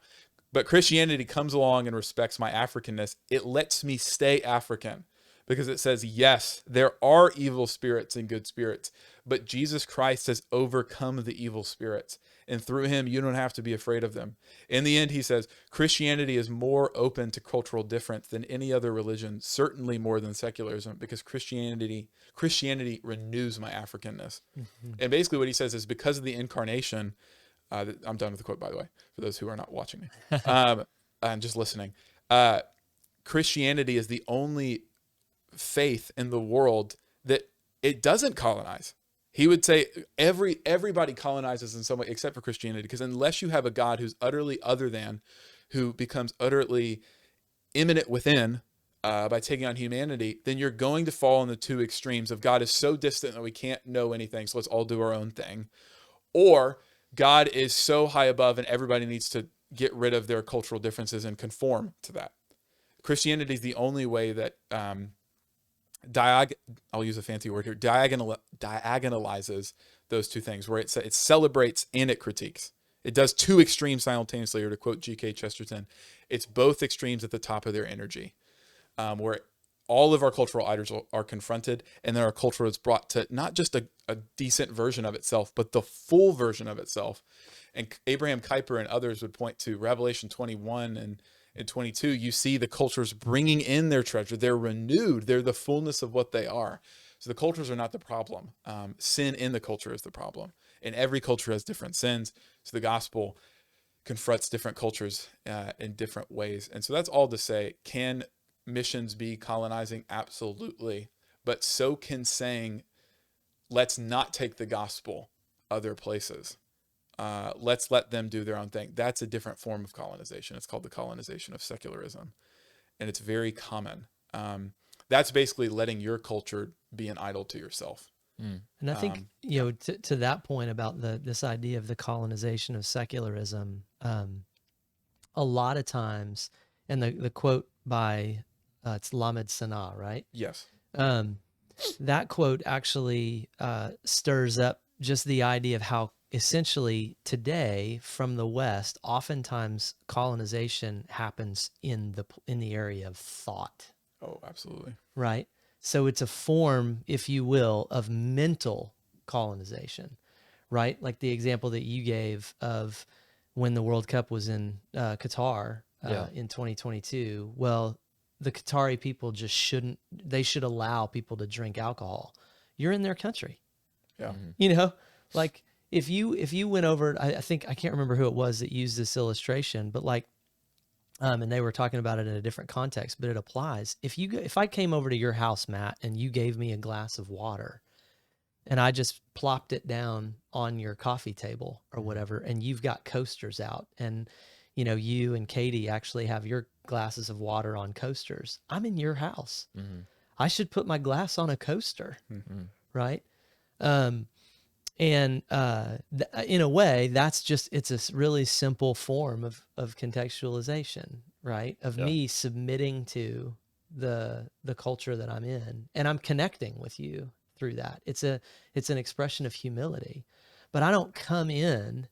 But Christianity comes along and respects my Africanness. It lets me stay African, because it says, yes, there are evil spirits and good spirits, but Jesus Christ has overcome the evil spirits. And through him, you don't have to be afraid of them. In the end, he says, Christianity is more open to cultural difference than any other religion, certainly more than secularism, because Christianity renews my Africanness. And basically what he says is, because of the incarnation, I'm done with the quote, by the way, for those who are not watching me, and just listening. Christianity is the only faith in the world that it doesn't colonize. He would say everybody colonizes in some way except for Christianity, because unless you have a God who's utterly other than, who becomes utterly immanent within by taking on humanity, then you're going to fall in the two extremes of God is so distant that we can't know anything, so let's all do our own thing. Or God is so high above and everybody needs to get rid of their cultural differences and conform to that. Christianity is the only way that I'll use a fancy word here, diagonalizes those two things, where it celebrates and it critiques. It does two extremes simultaneously, or to quote G.K. Chesterton, it's both extremes at the top of their energy, where all of our cultural idols are confronted, and then our culture is brought to not just a decent version of itself, but the full version of itself. And Abraham Kuyper and others would point to Revelation 21 and in 22, you see the cultures bringing in their treasure. They're renewed. They're the fullness of what they are. So the cultures are not the problem. Sin in the culture is the problem. And every culture has different sins. So the gospel confronts different cultures in different ways. And so that's all to say, can missions be colonizing? Absolutely. But so can saying, let's not take the gospel other places. Let's let them do their own thing. That's a different form of colonization. It's called the colonization of secularism. And it's very common. That's basically letting your culture be an idol to yourself. And I think, to that point about this idea of the colonization of secularism, a lot of times, and the quote by, it's Lamin Sanneh, right? Yes. That quote actually stirs up just the idea of how essentially today from the West, oftentimes colonization happens in the area of thought. Oh, absolutely. Right. So it's a form, if you will, of mental colonization, right? Like the example that you gave of when the World Cup was in Qatar Yeah. in 2022. Well, the Qatari people just shouldn't, they should allow people to drink alcohol. You're in their country. Yeah. You know, like if you went over, I think, I can't remember who it was that used this illustration, but like, and they were talking about it in a different context, but it applies. If I came over to your house, Matt, and you gave me a glass of water and I just plopped it down on your coffee table or whatever, and you've got coasters out, and you know, you and Katie actually have your glasses of water on coasters. I'm in your house. I should put my glass on a coaster, right? Um, and in a way, that's just, it's a really simple form of contextualization, right? Of Yeah. me submitting to the culture that I'm in, and I'm connecting with you through that. It's an expression of humility, but I don't come in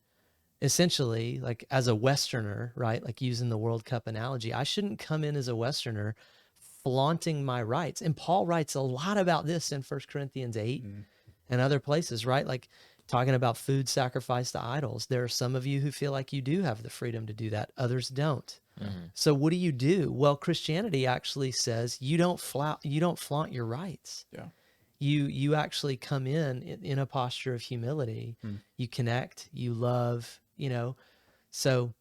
essentially like as a Westerner, right? Like using the World Cup analogy, I shouldn't come in as a Westerner flaunting my rights. And Paul writes a lot about this in 1 Corinthians 8 and other places, right? Like talking about food sacrificed to idols. There are some of you who feel like you do have the freedom to do that. Others don't. So what do? Well, Christianity actually says you don't flaunt your rights. Yeah. You actually come in a posture of humility. You connect, you love, you know. So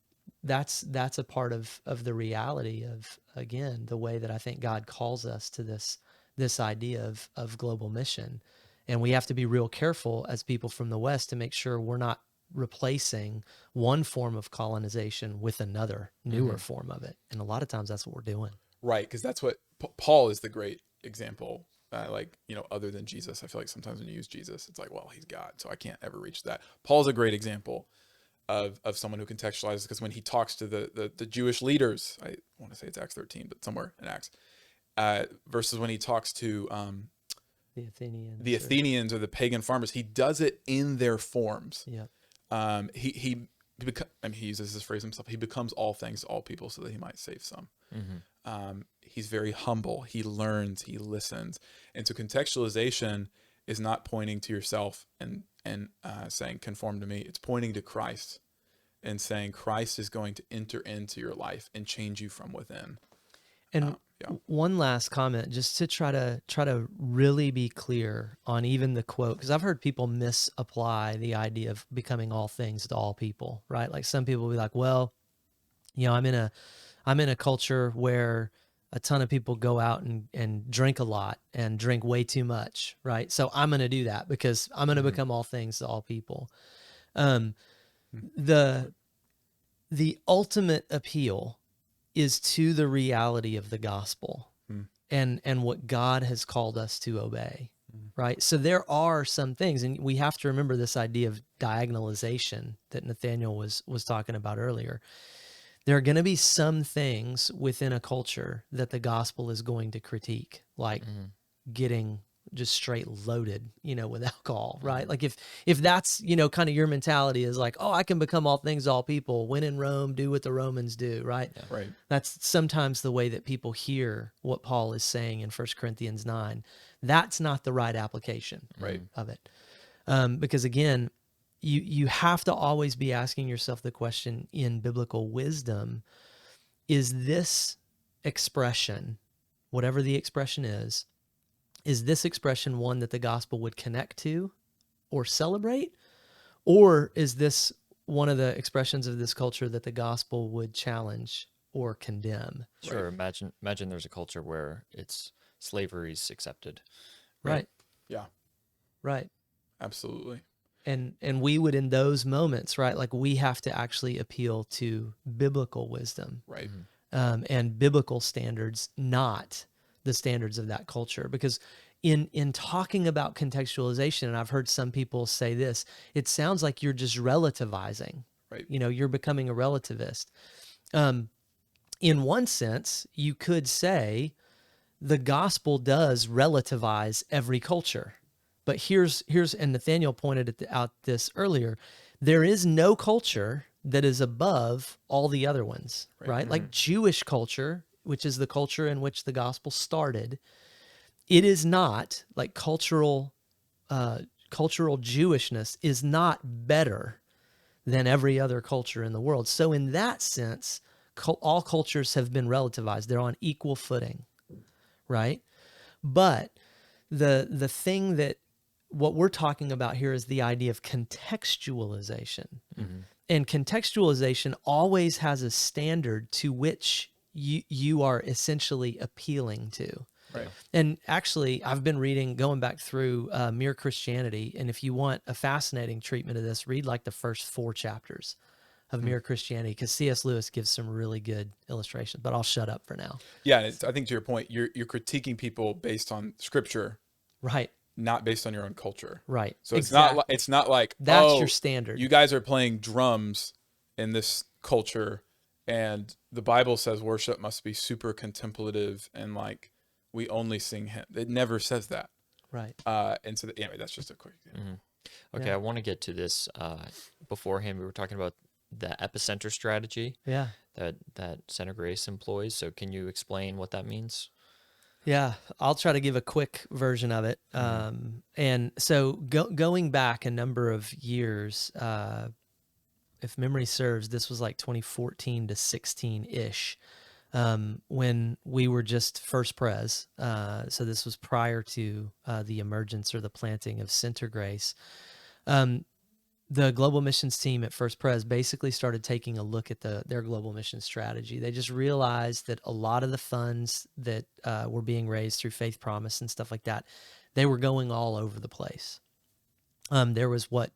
that's a part of the reality of, again, the way that I think God calls us to this idea of global mission. And we have to be real careful as people from the West to make sure we're not replacing one form of colonization with another newer form of it. And a lot of times that's what we're doing. Right. Because that's what Paul is the great example. Like, you know, other than Jesus, I feel like sometimes when you use Jesus, it's like, well, he's God, so I can't ever reach that. Paul's a great example of someone who contextualizes, because when he talks to the Jewish leaders, I want to say it's Acts 13, but somewhere in Acts, versus when he talks to the Athenians or the pagan farmers, he does it in their forms. Yeah. He uses this phrase himself. He becomes all things to all people so that he might save some. He's very humble. He learns. He listens. And so contextualization is not pointing to yourself and saying conform to me. It's pointing to Christ and saying Christ is going to enter into your life and change you from within. And one last comment, just to try to really be clear on even the quote, because I've heard people misapply the idea of becoming all things to all people, right? Like some people will be like, well, you know, I'm in a culture where a ton of people go out and drink a lot and drink way too much, right? So I'm going to do that because I'm going to become all things to all people. The ultimate appeal is to the reality of the gospel and what God has called us to obey, right? So there are some things, and we have to remember this idea of diagonalization that Nathaniel was talking about earlier. There are going to be some things within a culture that the gospel is going to critique, like getting just straight loaded, you know, with alcohol, right? Like if that's, you know, kind of your mentality is like, oh, I can become all things to all people, when in Rome, do what the Romans do, right? Yeah. Right. That's sometimes the way that people hear what Paul is saying in 1 Corinthians 9. That's not the right application of it. Because again, you have to always be asking yourself the question in biblical wisdom, is this expression, whatever the expression is this expression one that the gospel would connect to or celebrate? Or is this one of the expressions of this culture that the gospel would challenge or condemn? Sure. Right. Imagine there's a culture where it's slavery's accepted. Right. Yeah. Right. Absolutely. And we would, in those moments, right, like we have to actually appeal to biblical wisdom, right, and biblical standards, not the standards of that culture. Because in talking about contextualization, and I've heard some people say this, it sounds like you're just relativizing. Right. You know, you're becoming a relativist. In one sense, you could say the gospel does relativize every culture. But here's and Nathaniel pointed out this earlier, there is no culture that is above all the other ones, right? Like Jewish culture, which is the culture in which the gospel started, it is not like cultural Jewishness is not better than every other culture in the world. So in that sense, all cultures have been relativized. They're on equal footing, right? But the thing that what we're talking about here is the idea of contextualization. And contextualization always has a standard to which you are essentially appealing to. Right. And actually, I've been reading, going back through Mere Christianity, and if you want a fascinating treatment of this, read like the first 4 chapters of Mere Christianity, because C.S. Lewis gives some really good illustrations. But I'll shut up for now. Yeah, and I think to your point, you're critiquing people based on scripture, Right. not based on your own culture. Right. So exactly. it's not like, That's oh, your standard. you guys are playing drums in this culture, and the Bible says worship must be super contemplative and like we only sing hymn. It never says that. Right. And so anyway, that's just a quick example. Okay, Yeah. I want to get to this. Beforehand, we were talking about the epicenter strategy Yeah. that Center Grace employs. So can you explain what that means? Yeah, I'll try to give a quick version of it. And so going back a number of years, if memory serves, this was like 2014 to 16-ish, when we were just First Pres. So this was prior to the emergence or the planting of Center Grace. The global missions team at First Pres basically started taking a look at their global mission strategy. They just realized that a lot of the funds that were being raised through Faith Promise and stuff like that, they were going all over the place. There was what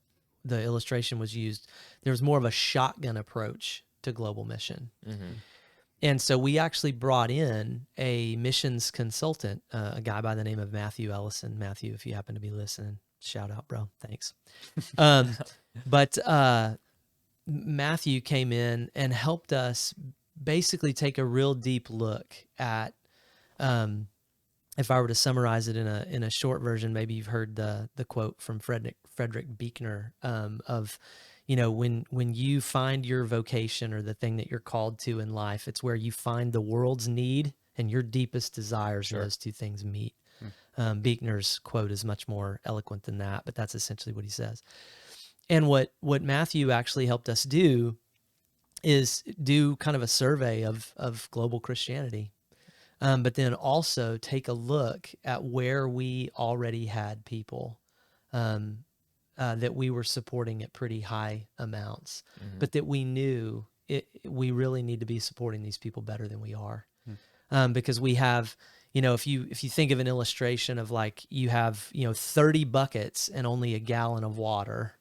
the illustration was used. There was more of a shotgun approach to global mission. And so we actually brought in a missions consultant, a guy by the name of Matthew Ellison. Matthew, if you happen to be listening, shout out, bro. Thanks. But Matthew came in and helped us basically take a real deep look at, if I were to summarize it in a short version, maybe you've heard the quote from Frederick Buechner, of, you know, when you find your vocation or the thing that you're called to in life, it's where you find the world's need and your deepest desires, and those two things meet. Buechner's quote is much more eloquent than that, but that's essentially what he says. And what Matthew actually helped us do is do kind of a survey of global Christianity, but then also take a look at where we already had people that we were supporting at pretty high amounts, but that we knew we really need to be supporting these people better than we are, because we have, you know, if you think of an illustration of like you have, you know, 30 buckets and only a gallon of water,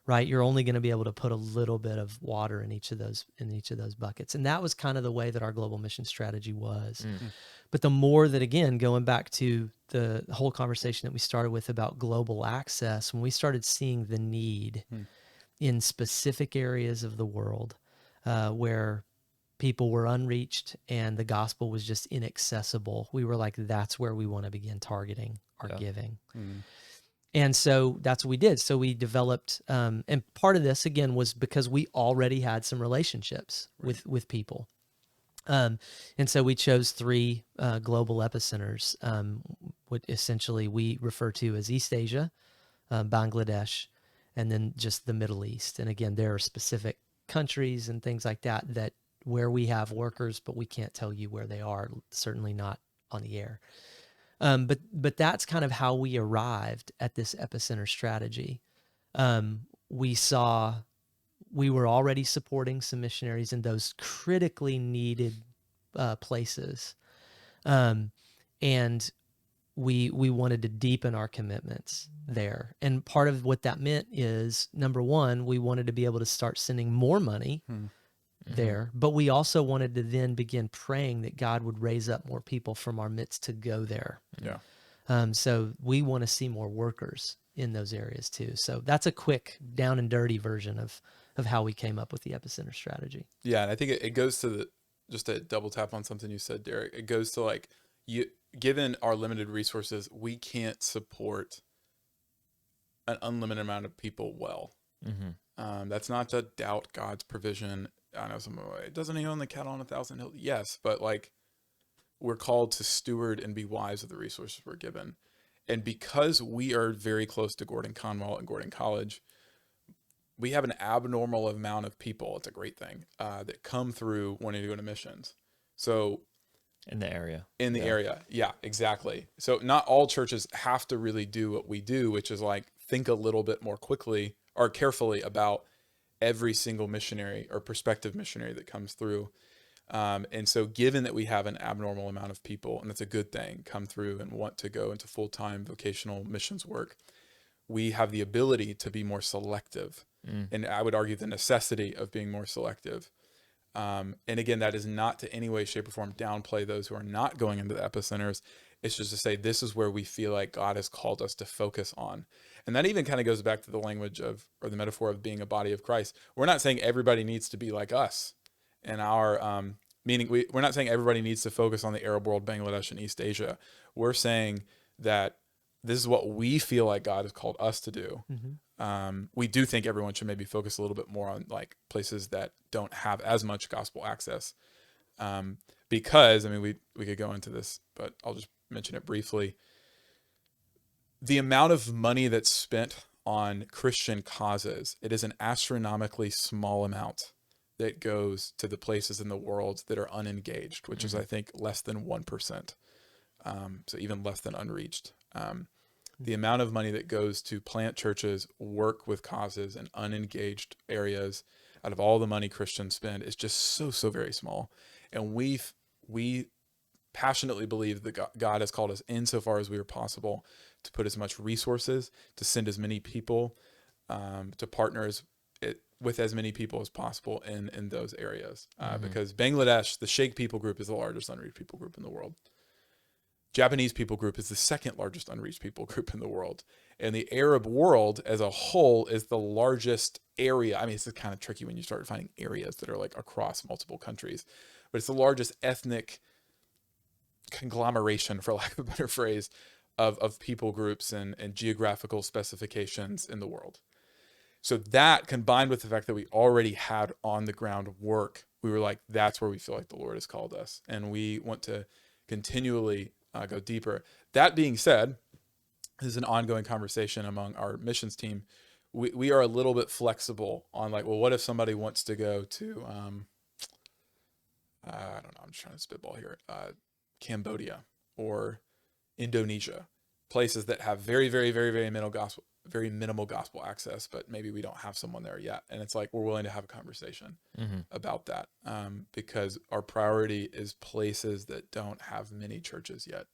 right? You're only going to be able to put a little bit of water in each of those buckets. And that was kind of the way that our global mission strategy was. But the more that, again, going back to the whole conversation that we started with about global access, when we started seeing the need in specific areas of the world where people were unreached and the gospel was just inaccessible, we were like, that's where we want to begin targeting our giving. And so that's what we did. So we developed, and part of this, again, was because we already had some relationships with people. And so we chose 3 global epicenters, what essentially we refer to as East Asia, Bangladesh, and then just the Middle East. And again, there are specific countries and things like that where we have workers, but we can't tell you where they are, certainly not on the air. But that's kind of how we arrived at this epicenter strategy. We saw we were already supporting some missionaries in those critically needed places, and we wanted to deepen our commitments there. And part of what that meant is, number one, we wanted to be able to start sending more money there, but we also wanted to then begin praying that God would raise up more people from our midst to go there. So we want to see more workers in those areas too. So that's a quick down and dirty version of how we came up with the epicenter strategy. Yeah, and I think it goes to just to double tap on something you said, Derek. It goes to like, given our limited resources, we can't support an unlimited amount of people well. That's not to doubt God's provision. I know it doesn't he own the cattle on 1,000 hills? Yes, but like we're called to steward and be wise of the resources we're given. And because we are very close to Gordon Conwell and Gordon College, we have an abnormal amount of people. It's a great thing that come through wanting to go to missions. So In the area. in the area, yeah, exactly. So not all churches have to really do what we do, which is like think a little bit more quickly or carefully about every single missionary or prospective missionary that comes through. And so given that we have an abnormal amount of people, and that's a good thing, come through and want to go into full-time vocational missions work, we have the ability to be more selective. And I would argue the necessity of being more selective. And again, that is not to any way, shape, or form downplay those who are not going into the epicenters. It's just to say this is where we feel like God has called us to focus on. And that even kind of goes back to the language of, or the metaphor of being a body of Christ. We're not saying everybody needs to be like us. And our meaning, we're not saying everybody needs to focus on the Arab world, Bangladesh, and East Asia. We're saying that this is what we feel like God has called us to do. We do think everyone should maybe focus a little bit more on like places that don't have as much gospel access. Because, I mean, we could go into this, but I'll just mention it briefly. The amount of money that's spent on Christian causes, it is an astronomically small amount that goes to the places in the world that are unengaged, which is, I think, less than 1%. So even less than unreached. The amount of money that goes to plant churches, work with causes in unengaged areas out of all the money Christians spend is just so very small. And we passionately believe that God has called us insofar as we are possible to put as much resources, to send as many people, to partners with as many people as possible in those areas. Because Bangladesh, the Sheikh people group, is the largest unreached people group in the world. Japanese people group is the second largest unreached people group in the world. And the Arab world as a whole is the largest area. I mean, it's kind of tricky when you start finding areas that are like across multiple countries, but it's the largest ethnic conglomeration, for lack of a better phrase, of people groups and geographical specifications in the world. So that, combined with the fact that we already had on the ground work, we were like, that's where we feel like the Lord has called us. And we want to continually go deeper. That being said, this is an ongoing conversation among our missions team. We are a little bit flexible on like, well, what if somebody wants to go to, I don't know, I'm just trying to spitball here, Cambodia or Indonesia, places that have very minimal gospel access, but maybe we don't have someone there yet. And it's like, we're willing to have a conversation about that because our priority is places that don't have many churches yet.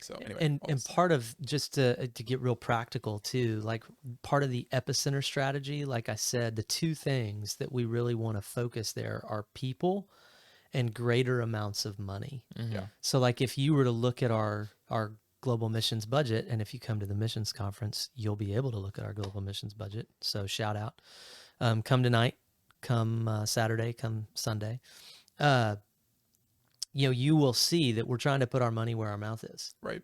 So anyway, and part of, just to get real practical too, like part of the epicenter strategy, like I said, the two things that we really want to focus there are people and greater amounts of money. Yeah. So like if you were to look at our global missions budget, and if you come to the missions conference, you'll be able to look at our global missions budget. So shout out, come tonight, come Saturday, come Sunday. You will see that we're trying to put our money where our mouth is. Right.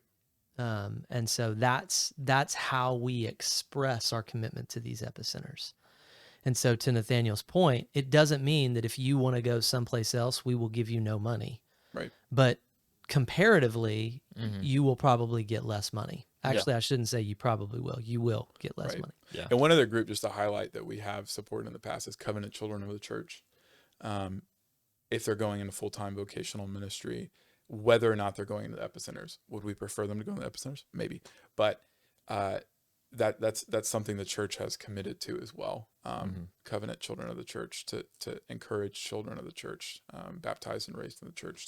And so that's how we express our commitment to these epicenters. And so to Nathaniel's point, it doesn't mean that if you want to go someplace else, we will give you no money. Right. But comparatively, you will probably get less money. Actually, Yeah. I shouldn't say you probably will. You will get less Right. money. Yeah. And one other group, just to highlight, that we have supported in the past is Covenant Children of the Church. If they're going into full-time vocational ministry, whether or not they're going into the epicenters, would we prefer them to go into the epicenters? Maybe, but that's something the church has committed to as well. Covenant Children of the Church to encourage children of the church, baptized and raised in the church,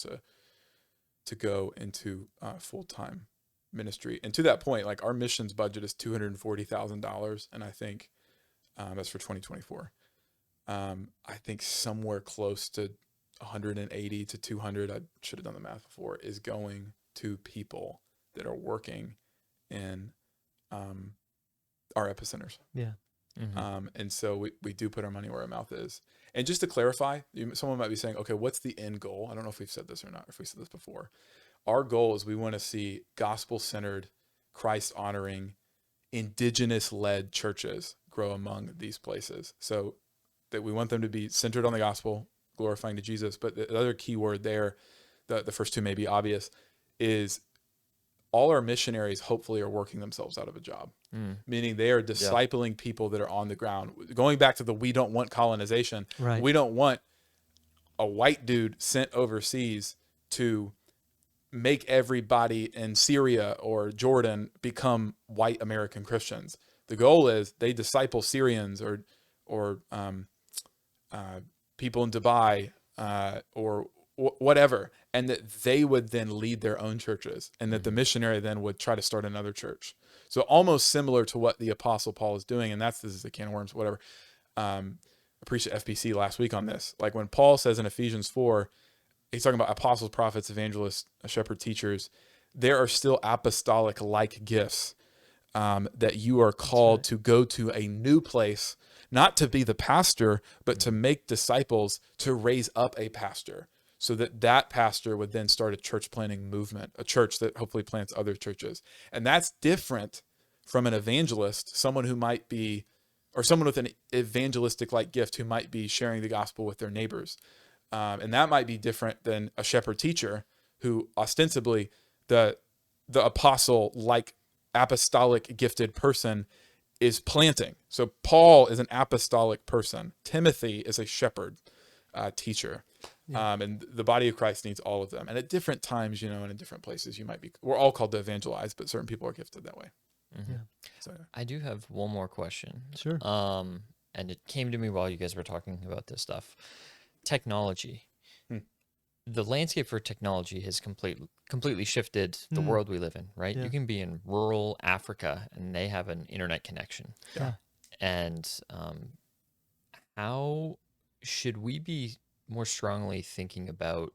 to go into full-time ministry. And to that point, like our missions budget is $240,000, and I think that's for 2024. I think somewhere close to 180 to 200, I should have done the math before, is going to people that are working in our epicenters. Yeah. And so we do put our money where our mouth is. And just to clarify, someone might be saying, okay, what's the end goal? I don't know if we've said this or not, if we said this before. Our goal is we want to see gospel-centered, Christ-honoring, indigenous-led churches grow among these places. So that we want them to be centered on the gospel, glorifying to Jesus. But the other key word there the first two may be obvious, is all our missionaries hopefully are working themselves out of a job, meaning they are discipling people that are on the ground. Going back to the we don't want colonization, Right. we don't want a white dude sent overseas to make everybody in Syria or Jordan become white American Christians. The goal is they disciple Syrians or people in Dubai or whatever, and that they would then lead their own churches, and that the missionary then would try to start another church. So almost similar to what the Apostle Paul is doing, and this is a can of worms, whatever. I preached at FPC last week on this. Like when Paul says in Ephesians 4, he's talking about apostles, prophets, evangelists, shepherd, teachers. There are still apostolic-like gifts that you are called to go to a new place, not to be the pastor, but to make disciples, to raise up a pastor, so that that pastor would then start a church planting movement, a church that hopefully plants other churches. And that's different from an evangelist, someone who might be, or someone with an evangelistic-like gift who might be sharing the gospel with their neighbors. And that might be different than a shepherd teacher who ostensibly the apostle-like apostolic gifted person is planting. So Paul is an apostolic person. Timothy is a shepherd teacher. And the body of Christ needs all of them. And at different times, and in different places, we're all called to evangelize, but certain people are gifted that way. Mm-hmm. Yeah. So, I do have one more question. Sure. And it came to me while you guys were talking about this stuff. Technology. The landscape for technology has completely shifted the world we live in, right? Yeah. You can be in rural Africa and they have an internet connection. Yeah. And how should we be more strongly thinking about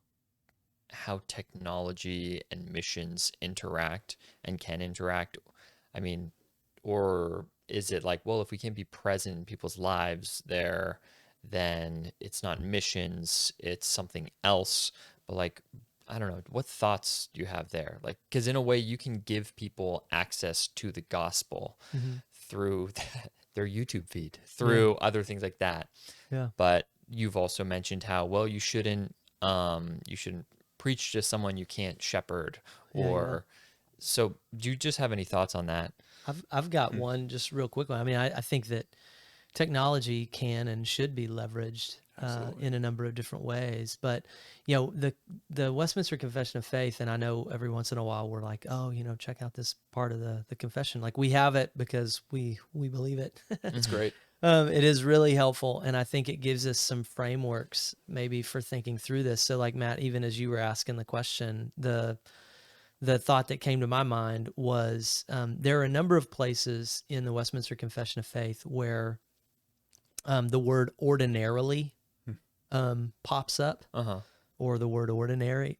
how technology and missions interact and can interact? I mean, or is it like, well, if we can't be present in people's lives there, then it's not missions, it's something else. But like, I don't know, what thoughts do you have there? Like, because in a way you can give people access to the gospel through their YouTube feed, through other things like that. Yeah. But you've also mentioned how, well, you shouldn't preach to someone you can't shepherd, or so do you just have any thoughts on that? I've got one just real quick one. I mean, I think that technology can and should be leveraged in a number of different ways. But, the Westminster Confession of Faith, and I know every once in a while we're like, oh, check out this part of the confession. Like we have it because we believe it. it's great. It is really helpful. And I think it gives us some frameworks maybe for thinking through this. So like Matt, even as you were asking the question, the thought that came to my mind was there are a number of places in the Westminster Confession of Faith where the word ordinarily pops up, or the word ordinary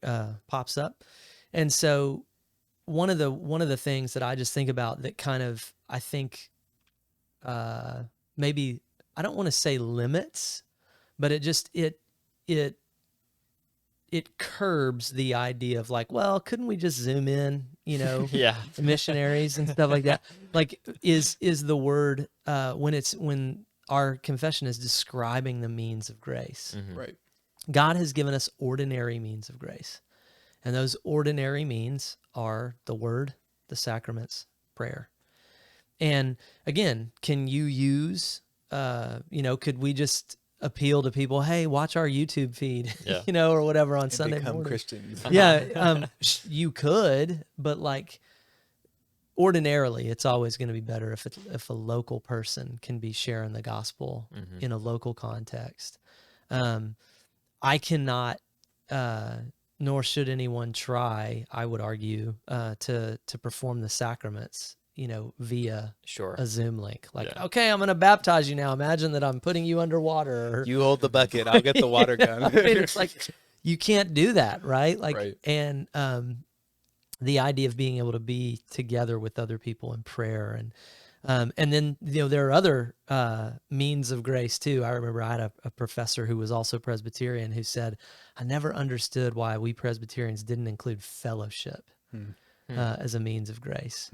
pops up. And so one of the things that I just think about that kind of, I think maybe, I don't want to say limits, but it curbs the idea of like, well, couldn't we just zoom in, missionaries and stuff like that? Like, is the word when our confession is describing the means of grace, Right. God has given us ordinary means of grace, and those ordinary means are the word, the sacraments, prayer. And again, can you use, could we just appeal to people, hey, watch our YouTube feed, or whatever on Sunday become morning. Christians. Yeah, you could, but like ordinarily, it's always going to be better if a local person can be sharing the gospel in a local context. I cannot, nor should anyone try, I would argue, to perform the sacraments, via a Zoom link. Like, okay, I'm going to baptize you now. Imagine that I'm putting you underwater. You hold the bucket, I'll get the water gun. I mean, it's like, you can't do that, right? Like, Right. and the idea of being able to be together with other people in prayer, and then there are other means of grace too. I remember I had a professor who was also Presbyterian who said, I never understood why we Presbyterians didn't include fellowship as a means of grace,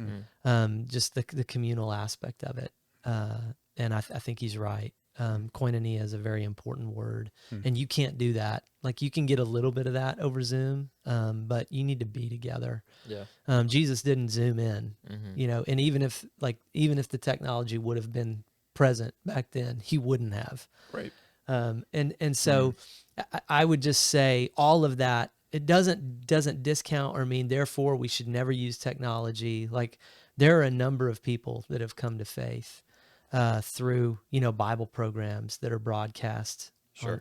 just the communal aspect of it. And I think he's right. Koinonia is a very important word, Hmm. and you can't do that. Like you can get a little bit of that over Zoom, but you need to be together. Yeah. Jesus didn't zoom in, and even if the technology would have been present back then, he wouldn't have. Right. And so I would just say all of that, it doesn't discount or mean therefore we should never use technology. Like there are a number of people that have come to faith through Bible programs that are broadcast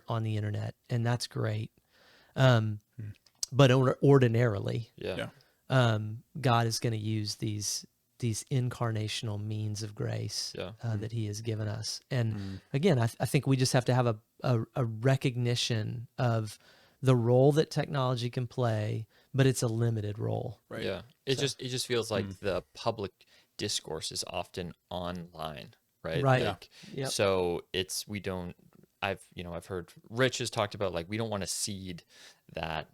on the internet, and that's great. But ordinarily, Yeah. God is going to use these incarnational means of grace that he has given us. And again, I think we just have to have a recognition of the role that technology can play, but it's a limited role. Right. Yeah. It just feels like the public discourse is often online, right? Right. Like, Yep. so I've heard Rich has talked about, like, we don't want to seed that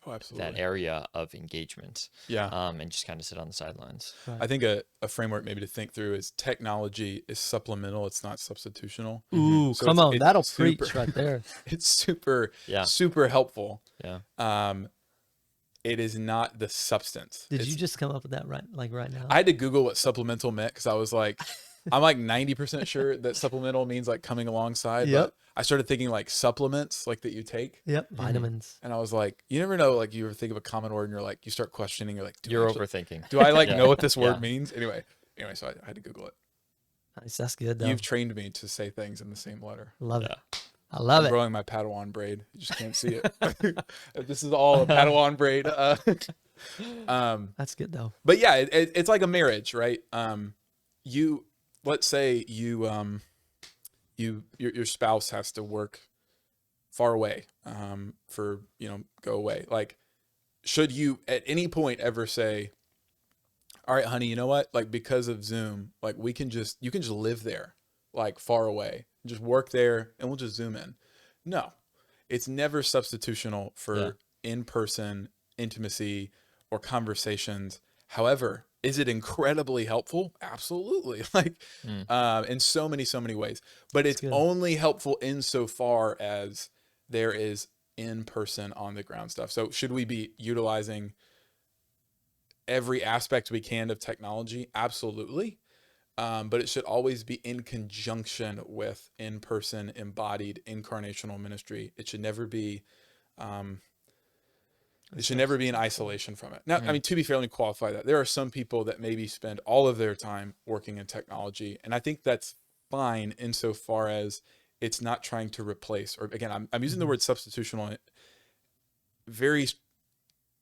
Oh, absolutely. that area of engagement. Yeah. And just kind of sit on the sidelines. Right. I think a framework maybe to think through is technology is supplemental. It's not substitutional. Ooh, So come on. it's That'll super- preach right there. It's super, Yeah. super helpful. Yeah. It is not the substance. Did It's- you just come up with that right now? I had to Google what supplemental meant because I was like, I'm like 90% sure that supplemental means like coming alongside. Yep. But I started thinking like supplements, like that you take. Yep. Vitamins. And I was like, you never know, like you ever think of a common word and you're like, you start questioning, you're like, You're actually- overthinking. do I like Yeah. know what this word Yeah. means? Anyway, so I had to Google it. Nice. That's good though. You've trained me to say things in the same letter. Love Yeah. it. I love I'm it. growing my Padawan braid. You just can't see it. This is all a Padawan braid. That's good though. But yeah, it's like a marriage, right? Let's say your spouse has to work far away, for, go away. Like, should you at any point ever say, all right, honey, you know what? Like, because of Zoom, like you can just live there, like far away, just work there and we'll just Zoom in. No, it's never substitutional for in-person intimacy or conversations. However, is it incredibly helpful? Absolutely. Like, in so many ways, but it's good. only helpful insofar as there is in-person on the ground stuff. So should we be utilizing every aspect we can of technology? Absolutely. But it should always be in conjunction with in-person embodied incarnational ministry. It should never be, in isolation from it. Now, I mean, to be fair, let me qualify that. There are some people that maybe spend all of their time working in technology, and I think that's fine insofar as it's not trying to replace, or again, I'm using the word substitutional very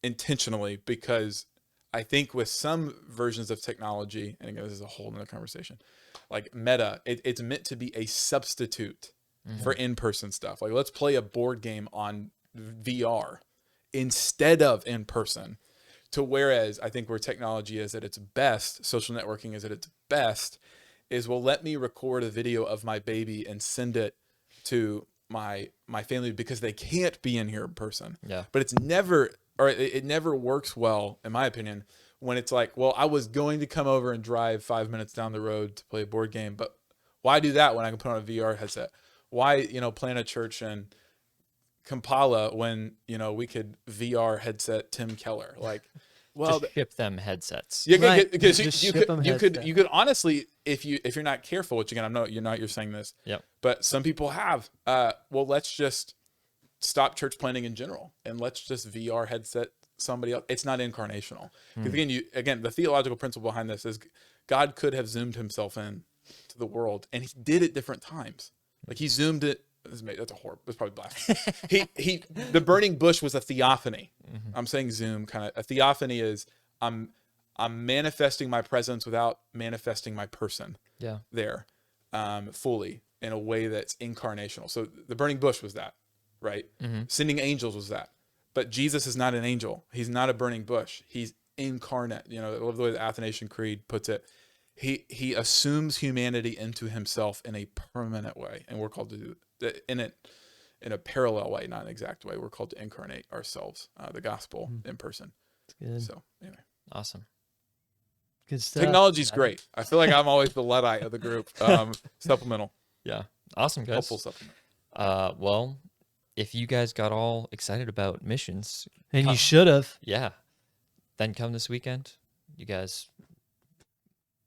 intentionally because I think with some versions of technology, and again, this is a whole nother conversation, like Meta, it's meant to be a substitute for in-person stuff. Like, let's play a board game on VR instead of in person, to whereas I think where technology is at its best, social networking is at its best, is, well, let me record a video of my baby and send it to my family because they can't be in here in person. Yeah. But it's never, or it never works well, in my opinion, when it's like, well, I was going to come over and drive 5 minutes down the road to play a board game, but why do that when I can put on a VR headset? Why, plan a church in Kampala when, we could VR headset Tim Keller? Like, well, Just ship them headsets. you Right. because Just you ship 'em could headset. you could honestly, if you're not careful, which again, you're saying this, Yep. but some people have, well, let's just stop church planning in general and let's just VR headset somebody else. It's not incarnational. Because again, the theological principle behind this is God could have zoomed himself in to the world, and he did it different times. Like, he zoomed it. That's probably blasphemy. The burning bush was a theophany. I'm saying Zoom kind of a theophany is I'm manifesting my presence without manifesting my person. Yeah. There, fully in a way that's incarnational. So the burning bush was that, right? Sending angels was that. But Jesus is not an angel. He's not a burning bush. He's incarnate. I love the way the Athanasian Creed puts it. He assumes humanity into himself in a permanent way, and we're called to do that in a parallel way, not an exact way. We're called to incarnate ourselves, the gospel in person. That's good. So anyway, Awesome. Good stuff. technology's great. I feel like I'm always the Luddite of the group. Supplemental. Yeah. Awesome, guys. helpful supplement. Well, if you guys got all excited about missions, And you should have. yeah, then come this weekend. You guys,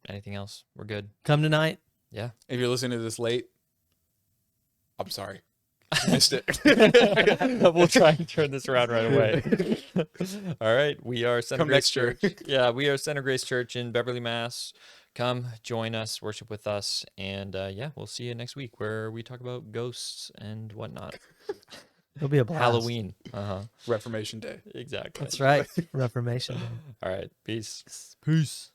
anything else? We're good. Come tonight. Yeah. If you're listening to this late, I'm sorry. You missed it. We'll try and turn this around right away. All right. We are Center Come Grace next year. Church. Yeah, we are Center Grace Church in Beverly, Mass. Come join us, worship with us, and yeah, we'll see you next week where we talk about ghosts and whatnot. It'll be a blast. Halloween. Reformation Day. Exactly. That's right. Reformation. All right. Peace. Peace.